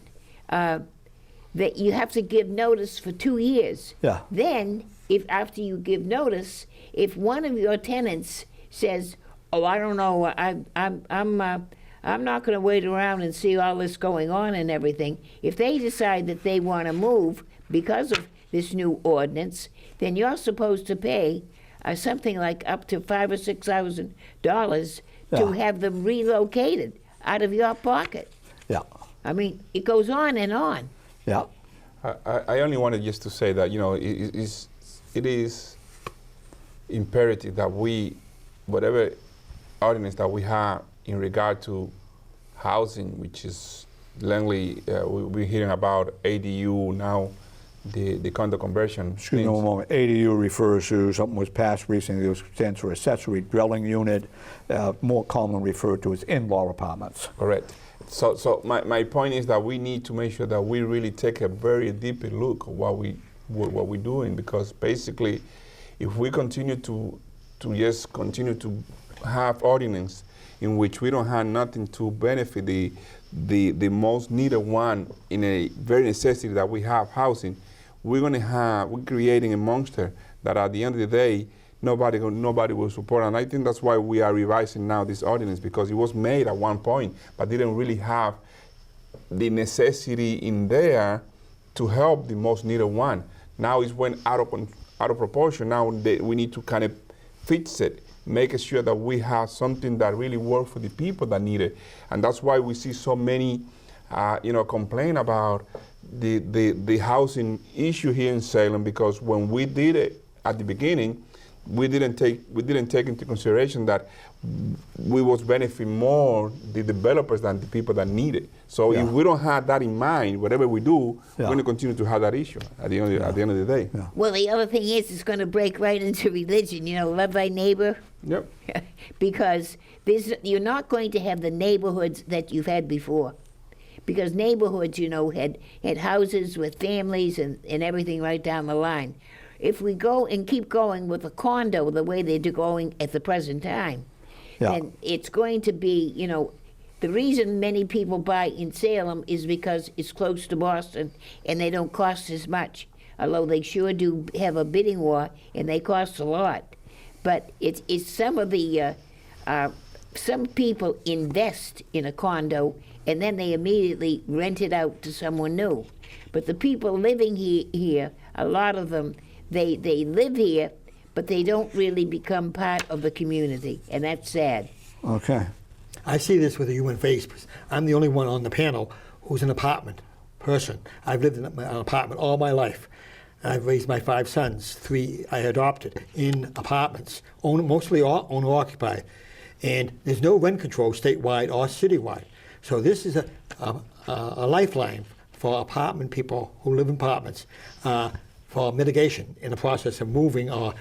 Speaker 2: that you have to give notice for 2 years.
Speaker 1: Yeah.
Speaker 2: Then, if after you give notice, if one of your tenants says, "Oh, I don't know, I'm not going to wait around and see all this going on and everything," if they decide that they want to move because of this new ordinance, then you're supposed to pay something like up to $5,000 or $6,000 to
Speaker 1: Yeah.
Speaker 2: have them relocated out of your pocket.
Speaker 1: Yeah.
Speaker 3: I
Speaker 2: mean, it goes on and on.
Speaker 1: Yeah.
Speaker 3: I only wanted just to say that, it is imperative that whatever ordinance that we have in regard to housing, which is lately, we're hearing about ADU now, the condo conversion.
Speaker 1: Excuse me one moment. ADU refers to something was passed recently that stands for accessory dwelling unit, more commonly referred to as in-law apartments.
Speaker 3: Correct. So my point is that we need to make sure that we really take a very deep look at what we're doing, because basically, if we continue to just continue to have ordinance in which we don't have nothing to benefit the most needed one in a very necessity that we have housing, we're creating a monster that at the end of the day nobody will support. And I think that's why we are revising now this ordinance, because it was made at one point but didn't really have the necessity in there to help the most needed one. Now it's went out of proportion. Now we need to kind of fix it, make sure that we have something that really works for the people that need it. And that's why we see so many complain about the housing issue here in Salem, because when we did it at the beginning, we didn't take into consideration that we was benefiting more the developers than the people that need it. So
Speaker 1: Yeah.
Speaker 3: if we don't have that in mind, whatever we do,
Speaker 1: Yeah.
Speaker 3: we're going to continue to have that issue at the end of the day.
Speaker 1: Yeah.
Speaker 2: Well, the other thing is, it's going to break right into religion. You know, love thy neighbor,
Speaker 3: Yep.
Speaker 2: because you're not going to have the neighborhoods that you've had before. Because neighborhoods, you know, had houses with families and everything right down the line. If we go and keep going with a condo the way they're going at the present time,
Speaker 1: Yeah.
Speaker 2: then it's going to be, you know, the reason many people buy in Salem is because it's close to Boston and they don't cost as much, although they sure do have a bidding war and they cost a lot. But it's some of the, some people invest in a condo and then they immediately rent it out to someone new. But the people living here, a lot of them, they live here, but they don't really become part of the community, and that's sad.
Speaker 1: Okay.
Speaker 4: I see this with a human face. I'm the only one on the panel who's an apartment person. I've lived in an apartment all my life. I've raised my 5 sons, 3 I adopted in apartments, mostly owner-occupied. And there's no rent control statewide or citywide. So this is a lifeline for apartment people who live in apartments for mitigation in the process of moving. Or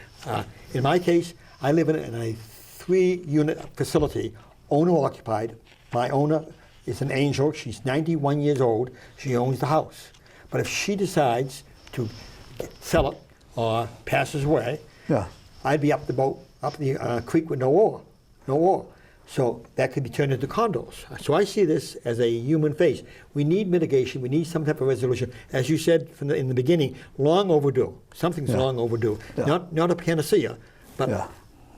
Speaker 4: in my case, I live in a 3-unit facility, owner-occupied. My owner is an angel. She's 91 years old. She owns the house. But if she decides to sell it or passes away,
Speaker 1: Yeah.
Speaker 4: I'd be up the creek with no oar. So that could be turned into condos. So I see this as a human face. We need mitigation. We need some type of resolution. As you said in the beginning, long overdue. Something's
Speaker 1: Yeah.
Speaker 4: long overdue.
Speaker 1: Yeah.
Speaker 4: Not a panacea, but
Speaker 1: Yeah.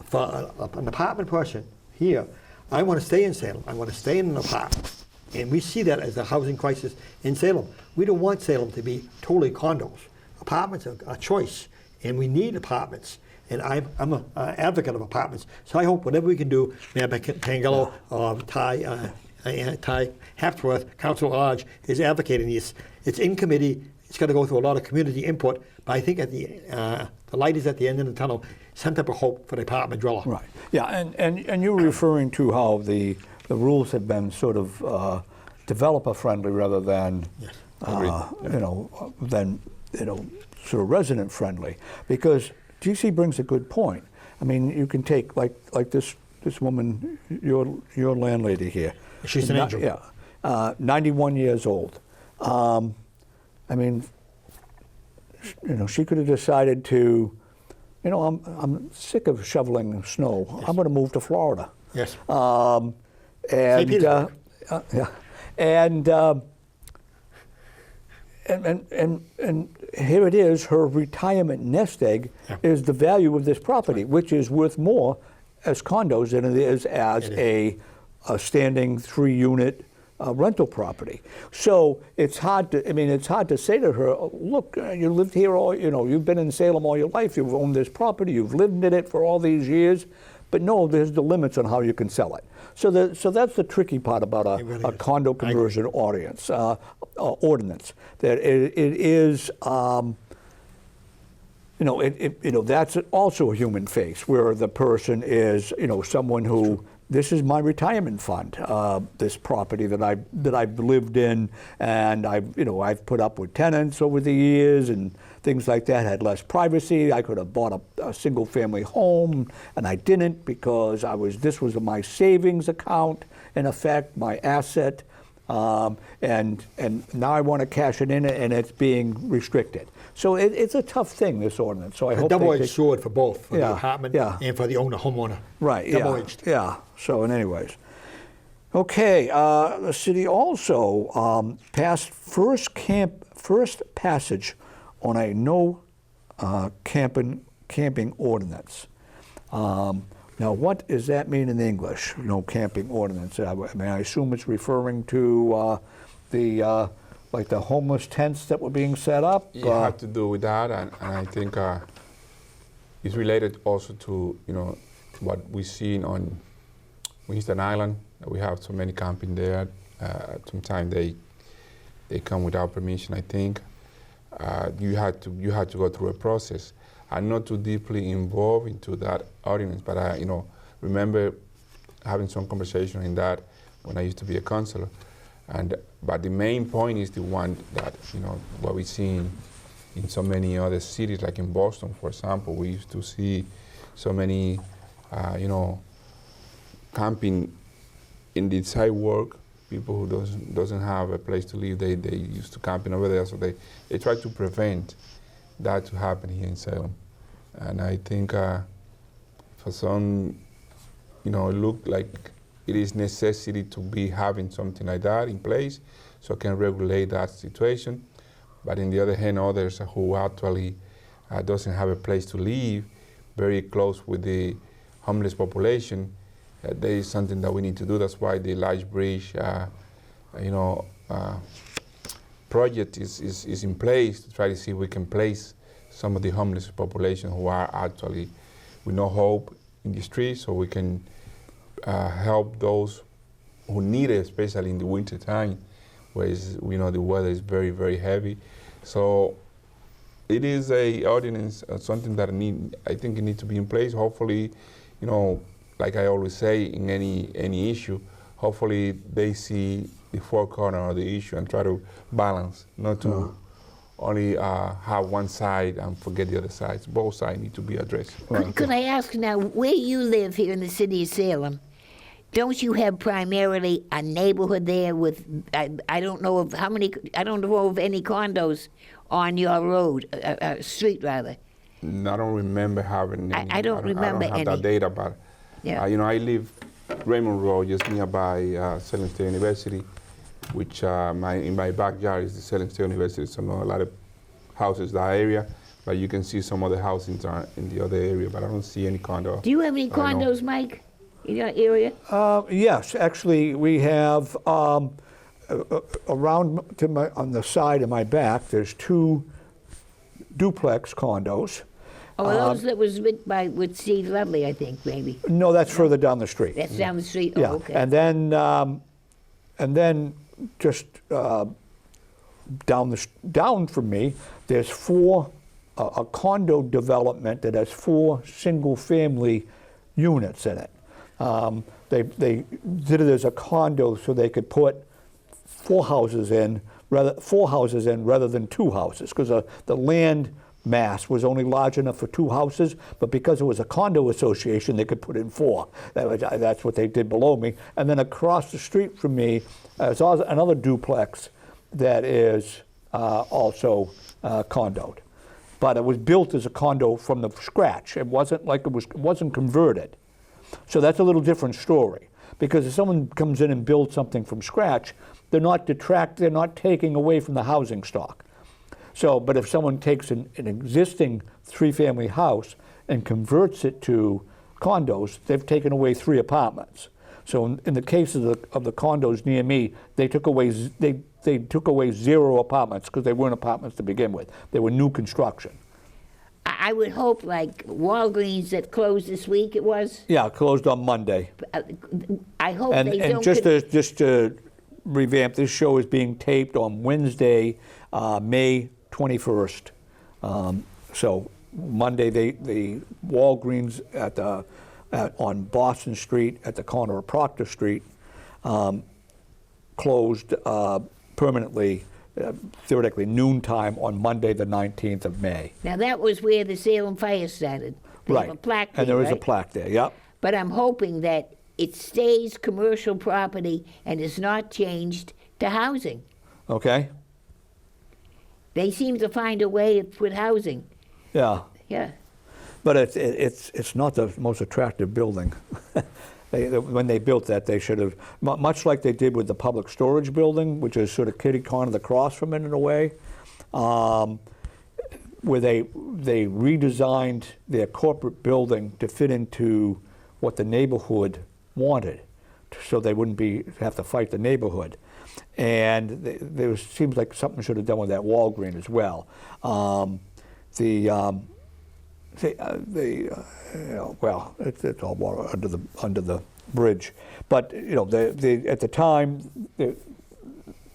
Speaker 4: for an apartment person here, I want to stay in Salem. I want to stay in an apartment. And we see that as a housing crisis in Salem. We don't want Salem to be totally condos. Apartments are a choice, and we need apartments. And I'm an advocate of apartments. So I hope whatever we can do, Mayor Pangello, Ty Hapsworth, Councilor Lodge, is advocating this. It's in committee. It's got to go through a lot of community input. But I think at the light is at the end of the tunnel. Some type of hope for the apartment dweller.
Speaker 1: Right. Yeah, and you're referring to how the rules have been sort of developer friendly rather than
Speaker 4: Yes.
Speaker 1: sort of resident friendly, because GC brings a good point. I mean, you can take like this woman, your landlady here.
Speaker 4: She's an angel.
Speaker 1: Yeah, 91 years old. I mean, she could have decided to, I'm sick of shoveling snow.
Speaker 4: Yes.
Speaker 1: I'm going to move to Florida.
Speaker 4: Yes.
Speaker 1: And
Speaker 4: Petersburg.
Speaker 1: yeah, and here it is. Her retirement nest egg
Speaker 4: Yeah.
Speaker 1: is the value of this property, which is worth more as condos than it is as a standing 3-unit rental property. So it's hard to say to her, look, you lived here you've been in Salem all your life. You've owned this property. You've lived in it for all these years. But no, there's the limits on how you can sell it. So that's the tricky part about
Speaker 4: It really
Speaker 1: a
Speaker 4: is.
Speaker 1: condo conversion ordinance. That it is, that's also a human face, where the person is, someone who, this is my retirement fund, this property that I've lived in, and I've put up with tenants over the years and things like that, had less privacy. I could have bought a single family home, and I didn't because this was my savings account, in effect, my asset, and now I want to cash it in, and it's being restricted. So it's a tough thing, this ordinance. So I hope
Speaker 4: double-edged sword for both, for
Speaker 1: Yeah,
Speaker 4: the apartment
Speaker 1: yeah.
Speaker 4: and for the homeowner.
Speaker 1: Right, yeah.
Speaker 4: Double-edged.
Speaker 1: Yeah, so anyways. Okay, the city also passed first passage on a no camping ordinance. Now, what does that mean in English, no camping ordinance? I assume it's referring to the homeless tents that were being set up?
Speaker 3: You have to do with that, and I think it's related also to what we've seen on Eastern Island. We have so many camping there. Sometimes they come without permission. I think you had to go through a process. I'm not too deeply involved into that ordinance, but I remember having some conversation in that when I used to be a counselor. But the main point is the one that what we see in so many other cities, like in Boston, for example. We used to see so many camping in the sidewalk. People who doesn't have a place to live, they used to camping over there. So they try to prevent that to happen here in Salem. And I think for some, it look like it is necessity to be having something like that in place so can regulate that situation. But on the other hand, others who actually doesn't have a place to live, very close with the homeless population, there is something that we need to do. That's why the Large Bridge, project is in place to try to see if we can place some of the homeless population who are actually with no hope in the streets, so we can help those who need it, especially in the winter time, where the weather is very, very heavy. So it is a ordinance, something that I think it needs to be in place. Hopefully, like I always say in any issue, hopefully they see the four corner of the issue and try to balance, not to only have one side and forget the other sides. Both sides need to be addressed.
Speaker 2: Could I ask now, where you live here in the city of Salem, don't you have primarily a neighborhood there with, I don't know of any condos on your road, street rather?
Speaker 3: I don't remember having any.
Speaker 2: I don't remember
Speaker 3: I don't have
Speaker 2: any.
Speaker 3: that data, but
Speaker 2: Yeah.
Speaker 3: I live Raymond Road, just nearby Salem State University, which in my backyard is the Salem State University, so not a lot of houses in that area, but you can see some other houses are in the other area, but I don't see any condo.
Speaker 2: Do you have any condos, Mike, in your area?
Speaker 1: Yes, actually, we have around on the side of my back, there's 2 duplex condos.
Speaker 2: Oh, those that was with Steve Lovely, I think, maybe.
Speaker 1: No, that's further down the street.
Speaker 2: That's down the street?
Speaker 1: Yeah,
Speaker 2: Oh, okay.
Speaker 1: and then just down from me, there's a condo development that has 4 single-family units in it. They did it as a condo so they could put 4 houses in rather than 2 houses, because the land mass was only large enough for 2 houses, but because it was a condo association, they could put in 4. That's what they did below me. And then across the street from me, there's another duplex that is also condoed. But it was built as a condo from the scratch. It wasn't converted. So that's a little different story. Because if someone comes in and builds something from scratch, they're not taking away from the housing stock. So, but if someone takes an existing 3-family house and converts it to condos, they've taken away 3 apartments. So in the case of the condos near me, they took away 0 apartments because they weren't apartments to begin with. They were new construction.
Speaker 2: I would hope, like Walgreens that closed this week, it was?
Speaker 1: Yeah, closed on Monday.
Speaker 2: I hope
Speaker 1: And
Speaker 2: they don't...
Speaker 1: just to revamp, this show is being taped on Wednesday, May 21st. So Monday, the Walgreens on Boston Street at the corner of Proctor Street closed permanently, theoretically noontime on Monday, the 19th of May.
Speaker 2: Now that was where the Salem fire started. They
Speaker 1: Right.
Speaker 2: have a plaque there,
Speaker 1: And there is a
Speaker 2: right?
Speaker 1: plaque there, yep.
Speaker 2: But I'm hoping that it stays commercial property and is not changed to housing.
Speaker 1: Okay?
Speaker 2: They seem to find a way to put housing.
Speaker 1: Yeah.
Speaker 2: Yeah.
Speaker 1: But it's not the most attractive building. When they built that, they should have, much like they did with the public storage building, which is sort of kitty-cornered across from it in a way, where they redesigned their corporate building to fit into what the neighborhood wanted, so they wouldn't have to fight the neighborhood. And there seems like something should have done with that Walgreens as well. Well, it's all water under the bridge. But at the time,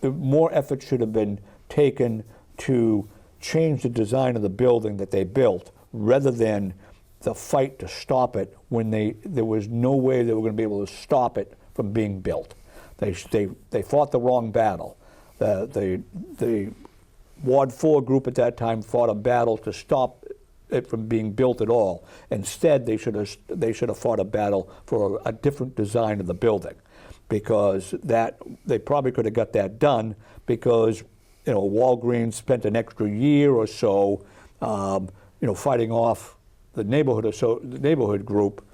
Speaker 1: more effort should have been taken to change the design of the building that they built, rather than the fight to stop it when there was no way they were going to be able to stop it from being built. They fought the wrong battle. The Ward 4 group at that time fought a battle to stop it from being built at all. Instead, they should have fought a battle for a different design of the building, because they probably could have got that done, because Walgreens spent an extra year or so fighting off the neighborhood group,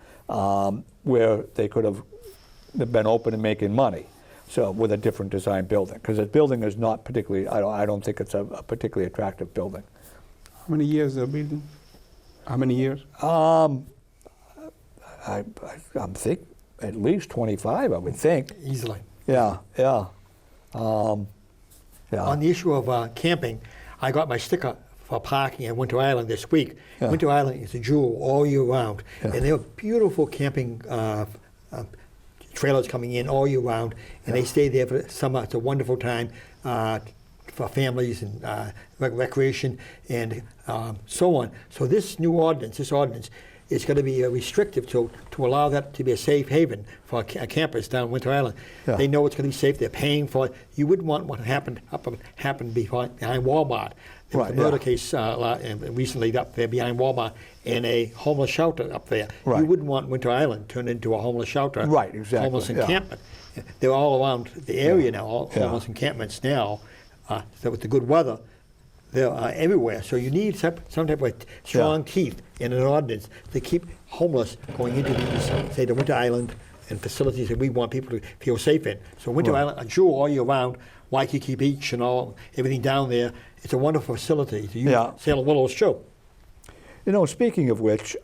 Speaker 1: where they could have been open and making money. So with a different design building, because the building is not particularly, I don't think it's a particularly attractive building.
Speaker 3: How many years the building? How many years?
Speaker 1: I think at least 25, I would think.
Speaker 4: Easily.
Speaker 1: Yeah. Yeah.
Speaker 4: On the issue of camping, I got my sticker for parking at Winter Island this week.
Speaker 1: Yeah.
Speaker 4: Winter Island is a jewel all year round,
Speaker 1: Yeah.
Speaker 4: and they have beautiful camping trailers coming in all year round, and they stay there for summer. It's a wonderful time for families and recreation and so on. So this ordinance is going to be restrictive to allow that to be a safe haven for campers down Winter Island.
Speaker 1: Yeah.
Speaker 4: They know it's going to be safe. They're paying for it. You wouldn't want what happened behind Walmart. There was
Speaker 1: Right,
Speaker 4: a murder
Speaker 1: yeah.
Speaker 4: case recently up there behind Walmart, and a homeless shelter up there.
Speaker 1: Right.
Speaker 4: You wouldn't want Winter Island turned into a homeless shelter.
Speaker 1: Right, exactly,
Speaker 4: Homeless
Speaker 1: yeah.
Speaker 4: encampment. They're all around the area now, all
Speaker 1: Yeah.
Speaker 4: homeless encampments now. So with the good weather, they're everywhere. So you need some type of strong teeth in an ordinance to keep homeless going into these, say, the Winter Island and facilities that we want people to feel safe in. So Winter
Speaker 1: Right.
Speaker 4: Island, I'm sure all year round, Waikiki Beach and everything down there, it's a wonderful facility to use.
Speaker 1: Yeah.
Speaker 4: Salem Willows too.
Speaker 1: Speaking of which,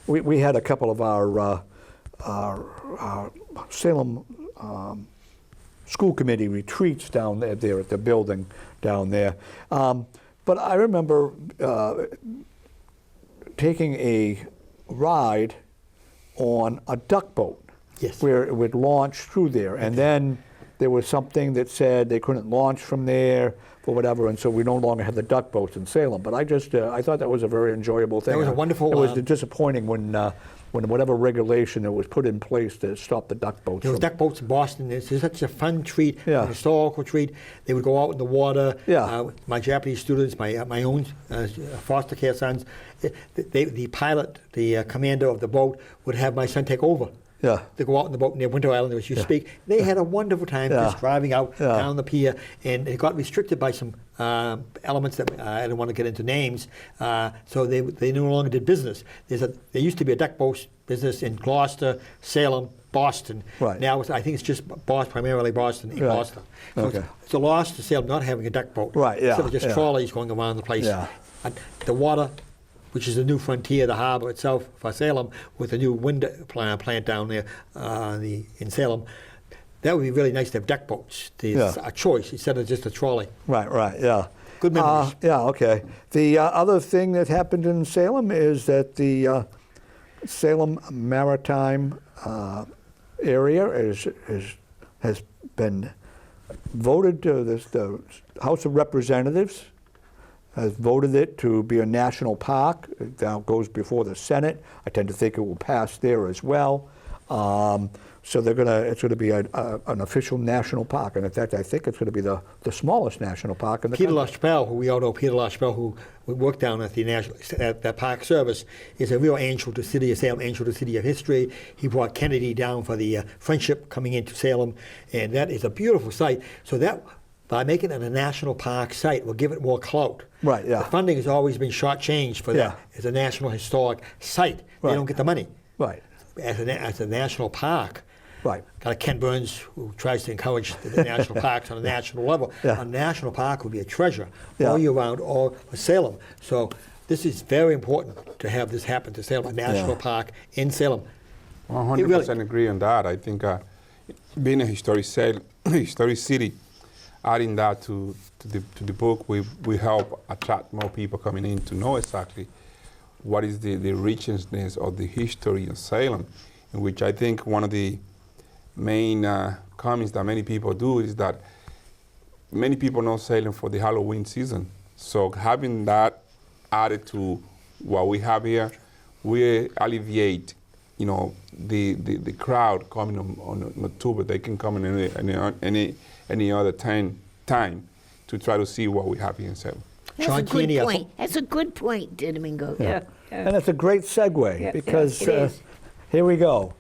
Speaker 1: we had a couple of our Salem school committee retreats down there at the building down there. But I remember taking a ride on a duck boat.
Speaker 4: Yes.
Speaker 1: Where it would launch through there. And then there was something that said they couldn't launch from there for whatever, and so we no longer had the duck boats in Salem. But I thought that was a very enjoyable thing.
Speaker 4: That was a wonderful,
Speaker 1: It was disappointing when whatever regulation that was put in place to stop the duck boats.
Speaker 4: There was
Speaker 1: from-
Speaker 4: duck boats in Boston. It's such a fun treat,
Speaker 1: Yeah.
Speaker 4: a historical treat. They would go out in the water.
Speaker 1: Yeah.
Speaker 4: My Japanese students, my own foster care sons, the pilot, the commander of the boat would have my son take over.
Speaker 1: Yeah.
Speaker 4: They go out in the boat near Winter Island, as you speak. They had a wonderful time
Speaker 1: Yeah.
Speaker 4: just driving out
Speaker 1: Yeah.
Speaker 4: down the pier, and it got restricted by some elements that I don't want to get into names. So they no longer did business. There used to be a duck boat business in Gloucester, Salem, Boston.
Speaker 1: Right.
Speaker 4: Now I think it's just primarily Boston in
Speaker 1: Right.
Speaker 4: Boston. So
Speaker 1: Okay.
Speaker 4: it's a loss to Salem not having a duck boat.
Speaker 1: Right, yeah,
Speaker 4: Instead of just
Speaker 1: yeah.
Speaker 4: trolleys going around the place.
Speaker 1: Yeah.
Speaker 4: And the water, which is the new frontier, the harbor itself for Salem, with the new wind plant down there in Salem, that would be really nice to have duck boats. There's
Speaker 1: Yeah.
Speaker 4: a choice instead of just a trolley.
Speaker 1: Right, yeah.
Speaker 4: Good memories.
Speaker 1: Yeah, okay. The other thing that happened in Salem is that the Salem Maritime area has been voted to the House of Representatives has voted it to be a national park. It now goes before the Senate. I tend to think it will pass there as well. So it's going to be an official national park. And in fact, I think it's going to be the smallest national park in the
Speaker 4: Peter
Speaker 1: country.
Speaker 4: LaChapelle, who we all know, Peter LaChapelle, who worked down at the Park Service, is a real angel to the city of Salem, angel to the city of history. He brought Kennedy down for the friendship coming into Salem, and that is a beautiful site. So that, by making it a national park site, will give it more clout.
Speaker 1: Right, yeah.
Speaker 4: The funding has always been shortchanged for
Speaker 1: Yeah.
Speaker 4: that as a national historic site. They
Speaker 1: Right.
Speaker 4: don't get the money.
Speaker 1: Right,
Speaker 4: As a national park,
Speaker 1: right.
Speaker 4: got Ken Burns, who tries to encourage the national parks on a national level.
Speaker 1: Yeah.
Speaker 4: A national park would be a treasure
Speaker 1: Yeah.
Speaker 4: all year round, all for Salem. So this is very important to have this happen to Salem, a national
Speaker 1: Yeah.
Speaker 4: park in Salem.
Speaker 3: 100% agree on that. I think being a historic city, adding that to the book, we help attract more people coming in to know exactly what is the richness of the history of Salem, in which I think one of the main comments that many people do is that many people know Salem for the Halloween season. So having that added to what we have here, we alleviate, the crowd coming on October. They can come in any other time to try to see what we have here in Salem.
Speaker 2: That's a good point. That's a good point, Domingo. Yeah.
Speaker 1: And it's a great segue
Speaker 2: Yeah,
Speaker 1: because
Speaker 2: it is.
Speaker 1: here we go.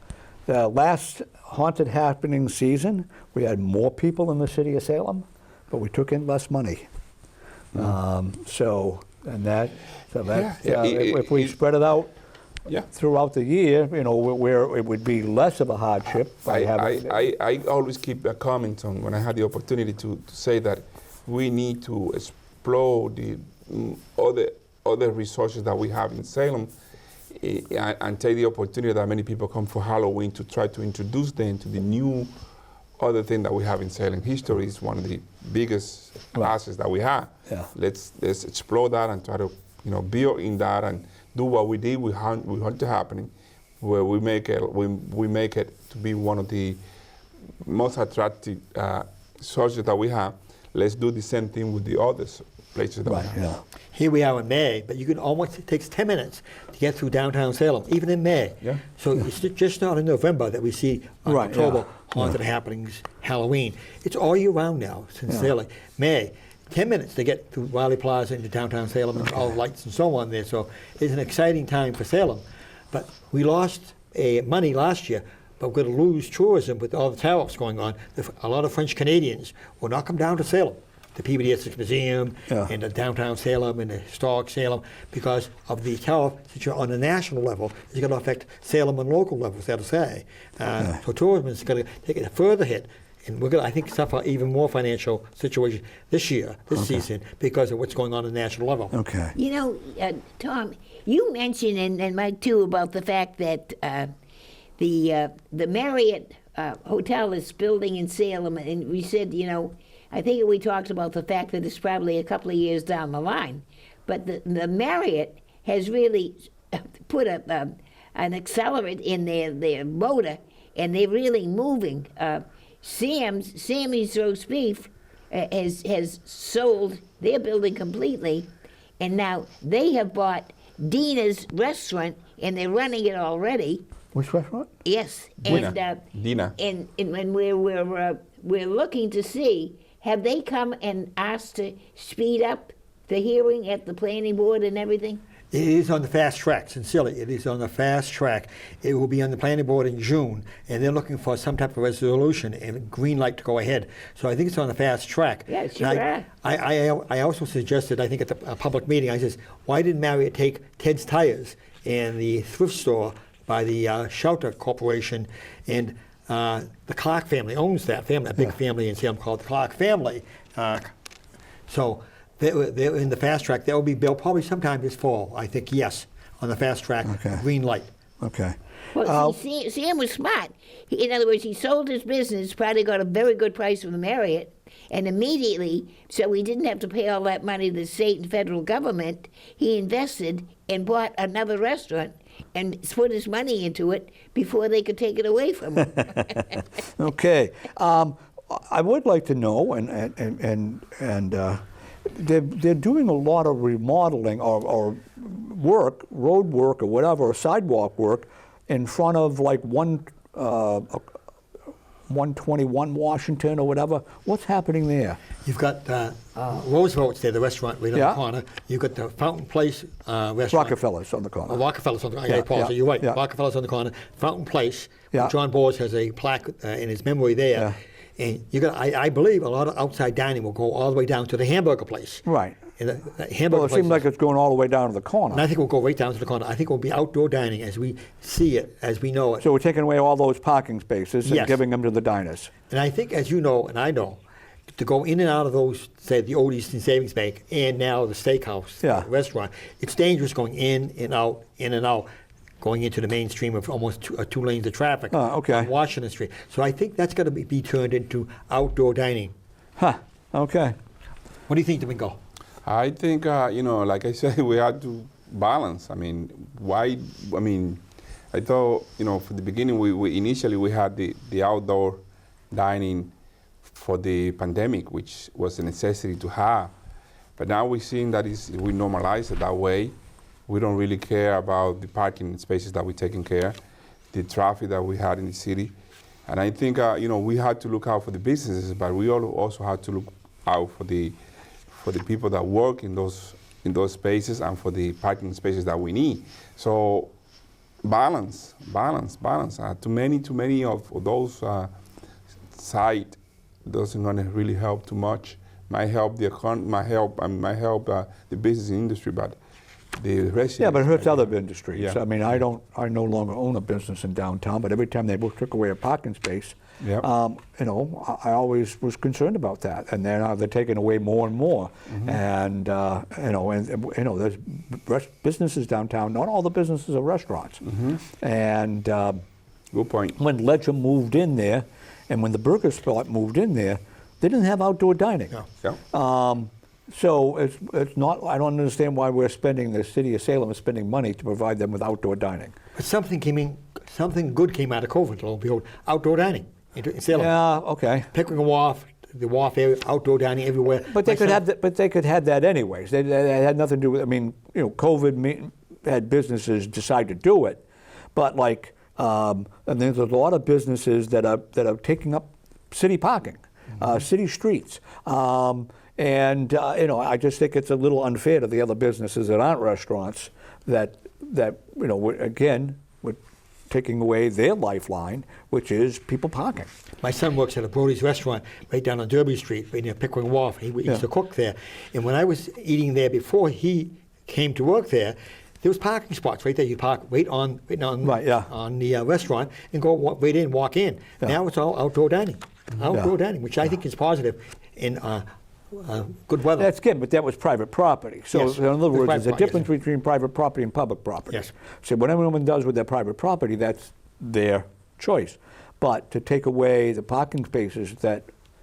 Speaker 1: The last haunted happening season, we had more people in the city of Salem, but we took in less money. If we spread it out throughout the year, where it would be less of a hardship.
Speaker 3: I always keep a comment on when I had the opportunity to say that we need to explore the other resources that we have in Salem and take the opportunity that many people come for Halloween to try to introduce them to the new other thing that we have in Salem. History is one of the biggest assets that we have.
Speaker 1: Yeah.
Speaker 3: Let's explore that and try to build in that and do what we did with Haunted Happening, where we make it to be one of the most attractive sources that we have. Let's do the same thing with the other places that we have.
Speaker 1: Yeah.
Speaker 4: Here we are in May, but you can almost, it takes 10 minutes to get through downtown Salem, even in May.
Speaker 3: Yeah.
Speaker 4: So it's just not in November that we see October haunted happenings, Halloween. It's all year round now, sincerely. May, 10 minutes to get through Wiley Plaza into downtown Salem and all the lights and so on there. So it's an exciting time for Salem. But we lost money last year, but we're going to lose tourism with all the tariffs going on. A lot of French Canadians will not come down to Salem, the Peabody Essex Museum and the downtown Salem and the historic Salem, because of the tariff situation on the national level is going to affect Salem on local levels, that'll say. So tourism is going to take a further hit. And we're going to, I think, suffer even more financial situation this season, because of what's going on at the national level.
Speaker 1: Okay.
Speaker 2: Tom, you mentioned, and Mike too, about the fact that the Marriott Hotel is building in Salem, and we said, I think we talked about the fact that it's probably a couple of years down the line, but the Marriott has really put an accelerant in their motor, and they're really moving. Sammy's Roast Beef has sold their building completely, and now they have bought Dina's restaurant, and they're running it already.
Speaker 1: Which restaurant?
Speaker 2: Yes,
Speaker 3: Dina.
Speaker 2: And when we're looking to see, have they come and asked to speed up the hearing at the planning board and everything?
Speaker 4: It is on the fast track, sincerely. It is on the fast track. It will be on the planning board in June, and they're looking for some type of resolution and green light to go ahead. So I think it's on the fast track.
Speaker 2: Yeah, sure.
Speaker 4: I also suggested, I think at a public meeting, I says, why didn't Marriott take Ted's Tires and the thrift store by the Shelter Corporation, and the Clark family owns that family, a big family in Salem called the Clark family. So they're in the fast track. That will be built probably sometime this fall, I think, yes, on the fast track, green light.
Speaker 1: Okay.
Speaker 2: Well, Sam was smart. In other words, he sold his business, probably got a very good price from the Marriott, and immediately, so he didn't have to pay all that money to the state and federal government, he invested and bought another restaurant and put his money into it before they could take it away from him.
Speaker 1: Okay. I would like to know, and they're doing a lot of remodeling or work, road work or whatever, or sidewalk work in front of like 121 Washington or whatever. What's happening there?
Speaker 4: You've got Roosevelt's there, the restaurant right on the corner. You've got the Fountain Place restaurant.
Speaker 1: Rockefeller's on the corner.
Speaker 4: Rockefeller's on the corner. I apologize. You're right.
Speaker 1: Yeah.
Speaker 4: Rockefeller's on the corner. Fountain Place. John Bowes has a plaque in his memory there.
Speaker 1: Yeah.
Speaker 4: And you got, I believe a lot of outside dining will go all the way down to the hamburger place.
Speaker 1: Right.
Speaker 4: And the hamburger
Speaker 1: Well, it seems like it's going all the way down to the corner.
Speaker 4: And I think we'll go right down to the corner. I think it will be outdoor dining as we see it, as we know it.
Speaker 1: So we're taking away all those parking spaces and giving them to the diners.
Speaker 4: And I think, as you know, and I know, to go in and out of those, say, the old Eastern Savings Bank and now the steakhouse restaurant, it's dangerous going in and out, going into the mainstream of almost two lanes of traffic on Washington Street. So I think that's going to be turned into outdoor dining.
Speaker 1: Huh, okay.
Speaker 4: What do you think, Domingo?
Speaker 3: I think, like I said, we had to balance. I mean, I thought, from the beginning, we initially we had the outdoor dining for the pandemic, which was a necessity to have. But now we're seeing that we normalize it that way. We don't really care about the parking spaces that we're taking care, the traffic that we had in the city. And I think, we had to look out for the businesses, but we also had to look out for the people that work in those spaces and for the parking spaces that we need. So balance. Too many of those sites doesn't going to really help too much. Might help the business industry, but the residents.
Speaker 1: Yeah, but it hurts other industries.
Speaker 3: Yeah.
Speaker 1: I mean, I no longer own a business in downtown, but every time they took away a parking space,
Speaker 3: Yep.
Speaker 1: I always was concerned about that. And then they're taking away more and more. And there's businesses downtown. Not all the businesses are restaurants. And
Speaker 3: Good point.
Speaker 1: when Ledger moved in there, and when the burger spot moved in there, they didn't have outdoor dining.
Speaker 4: No.
Speaker 3: Yeah.
Speaker 1: So it's not. I don't understand why the city of Salem is spending money to provide them with outdoor dining.
Speaker 4: But something good came out of COVID, lo and behold, outdoor dining in Salem.
Speaker 1: Yeah, okay.
Speaker 4: Pickering Wharf, the wharf area, outdoor dining everywhere.
Speaker 1: But they could have that. But they could have that anyways. They had nothing to do with. I mean, COVID had businesses decide to do it, but and there's a lot of businesses that are taking up city parking, city streets. I just think it's a little unfair to the other businesses that aren't restaurants that we're taking away their lifeline, which is people parking.
Speaker 4: My son works at a Brody's restaurant right down on Derby Street, right near Pickering Wharf. He used to cook there. And when I was eating there before he came to work there was parking spots right there. You park right on the restaurant and go right in, walk in.
Speaker 1: Yeah.
Speaker 4: Now it's all outdoor dining. Dining, which I think is positive in good weather.
Speaker 1: That's good, but that was private property. So
Speaker 4: Yes.
Speaker 1: in other words, there's a
Speaker 4: Private
Speaker 1: difference
Speaker 4: property,
Speaker 1: between private property and public property.
Speaker 4: Yes.
Speaker 1: So what anyone does with their private property, that's their choice. But to take away the parking spaces that,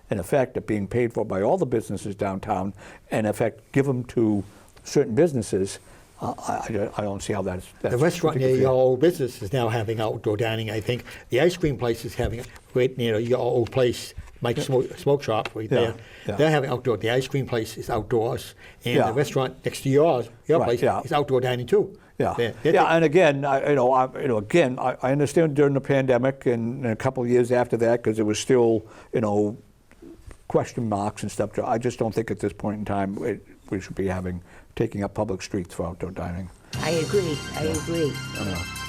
Speaker 1: in effect, are being paid for by all the businesses downtown, and in effect, give them to certain businesses, I don't see how that's
Speaker 4: The restaurant near your old business is now having outdoor dining, I think. The ice cream place is having it right near your old place, Mike's Smoke Shop right there.
Speaker 1: Yeah.
Speaker 4: They're having outdoor. The ice cream place is outdoors. And
Speaker 1: Yeah.
Speaker 4: the restaurant next to your
Speaker 1: Right,
Speaker 4: place
Speaker 1: yeah.
Speaker 4: is outdoor dining too.
Speaker 1: Yeah,
Speaker 4: They're
Speaker 1: and again, I understand during the pandemic and a couple of years after that, because there was still, question marks and stuff. I just don't think at this point in time we should be taking up public streets for outdoor dining.
Speaker 2: I agree.
Speaker 1: Yeah.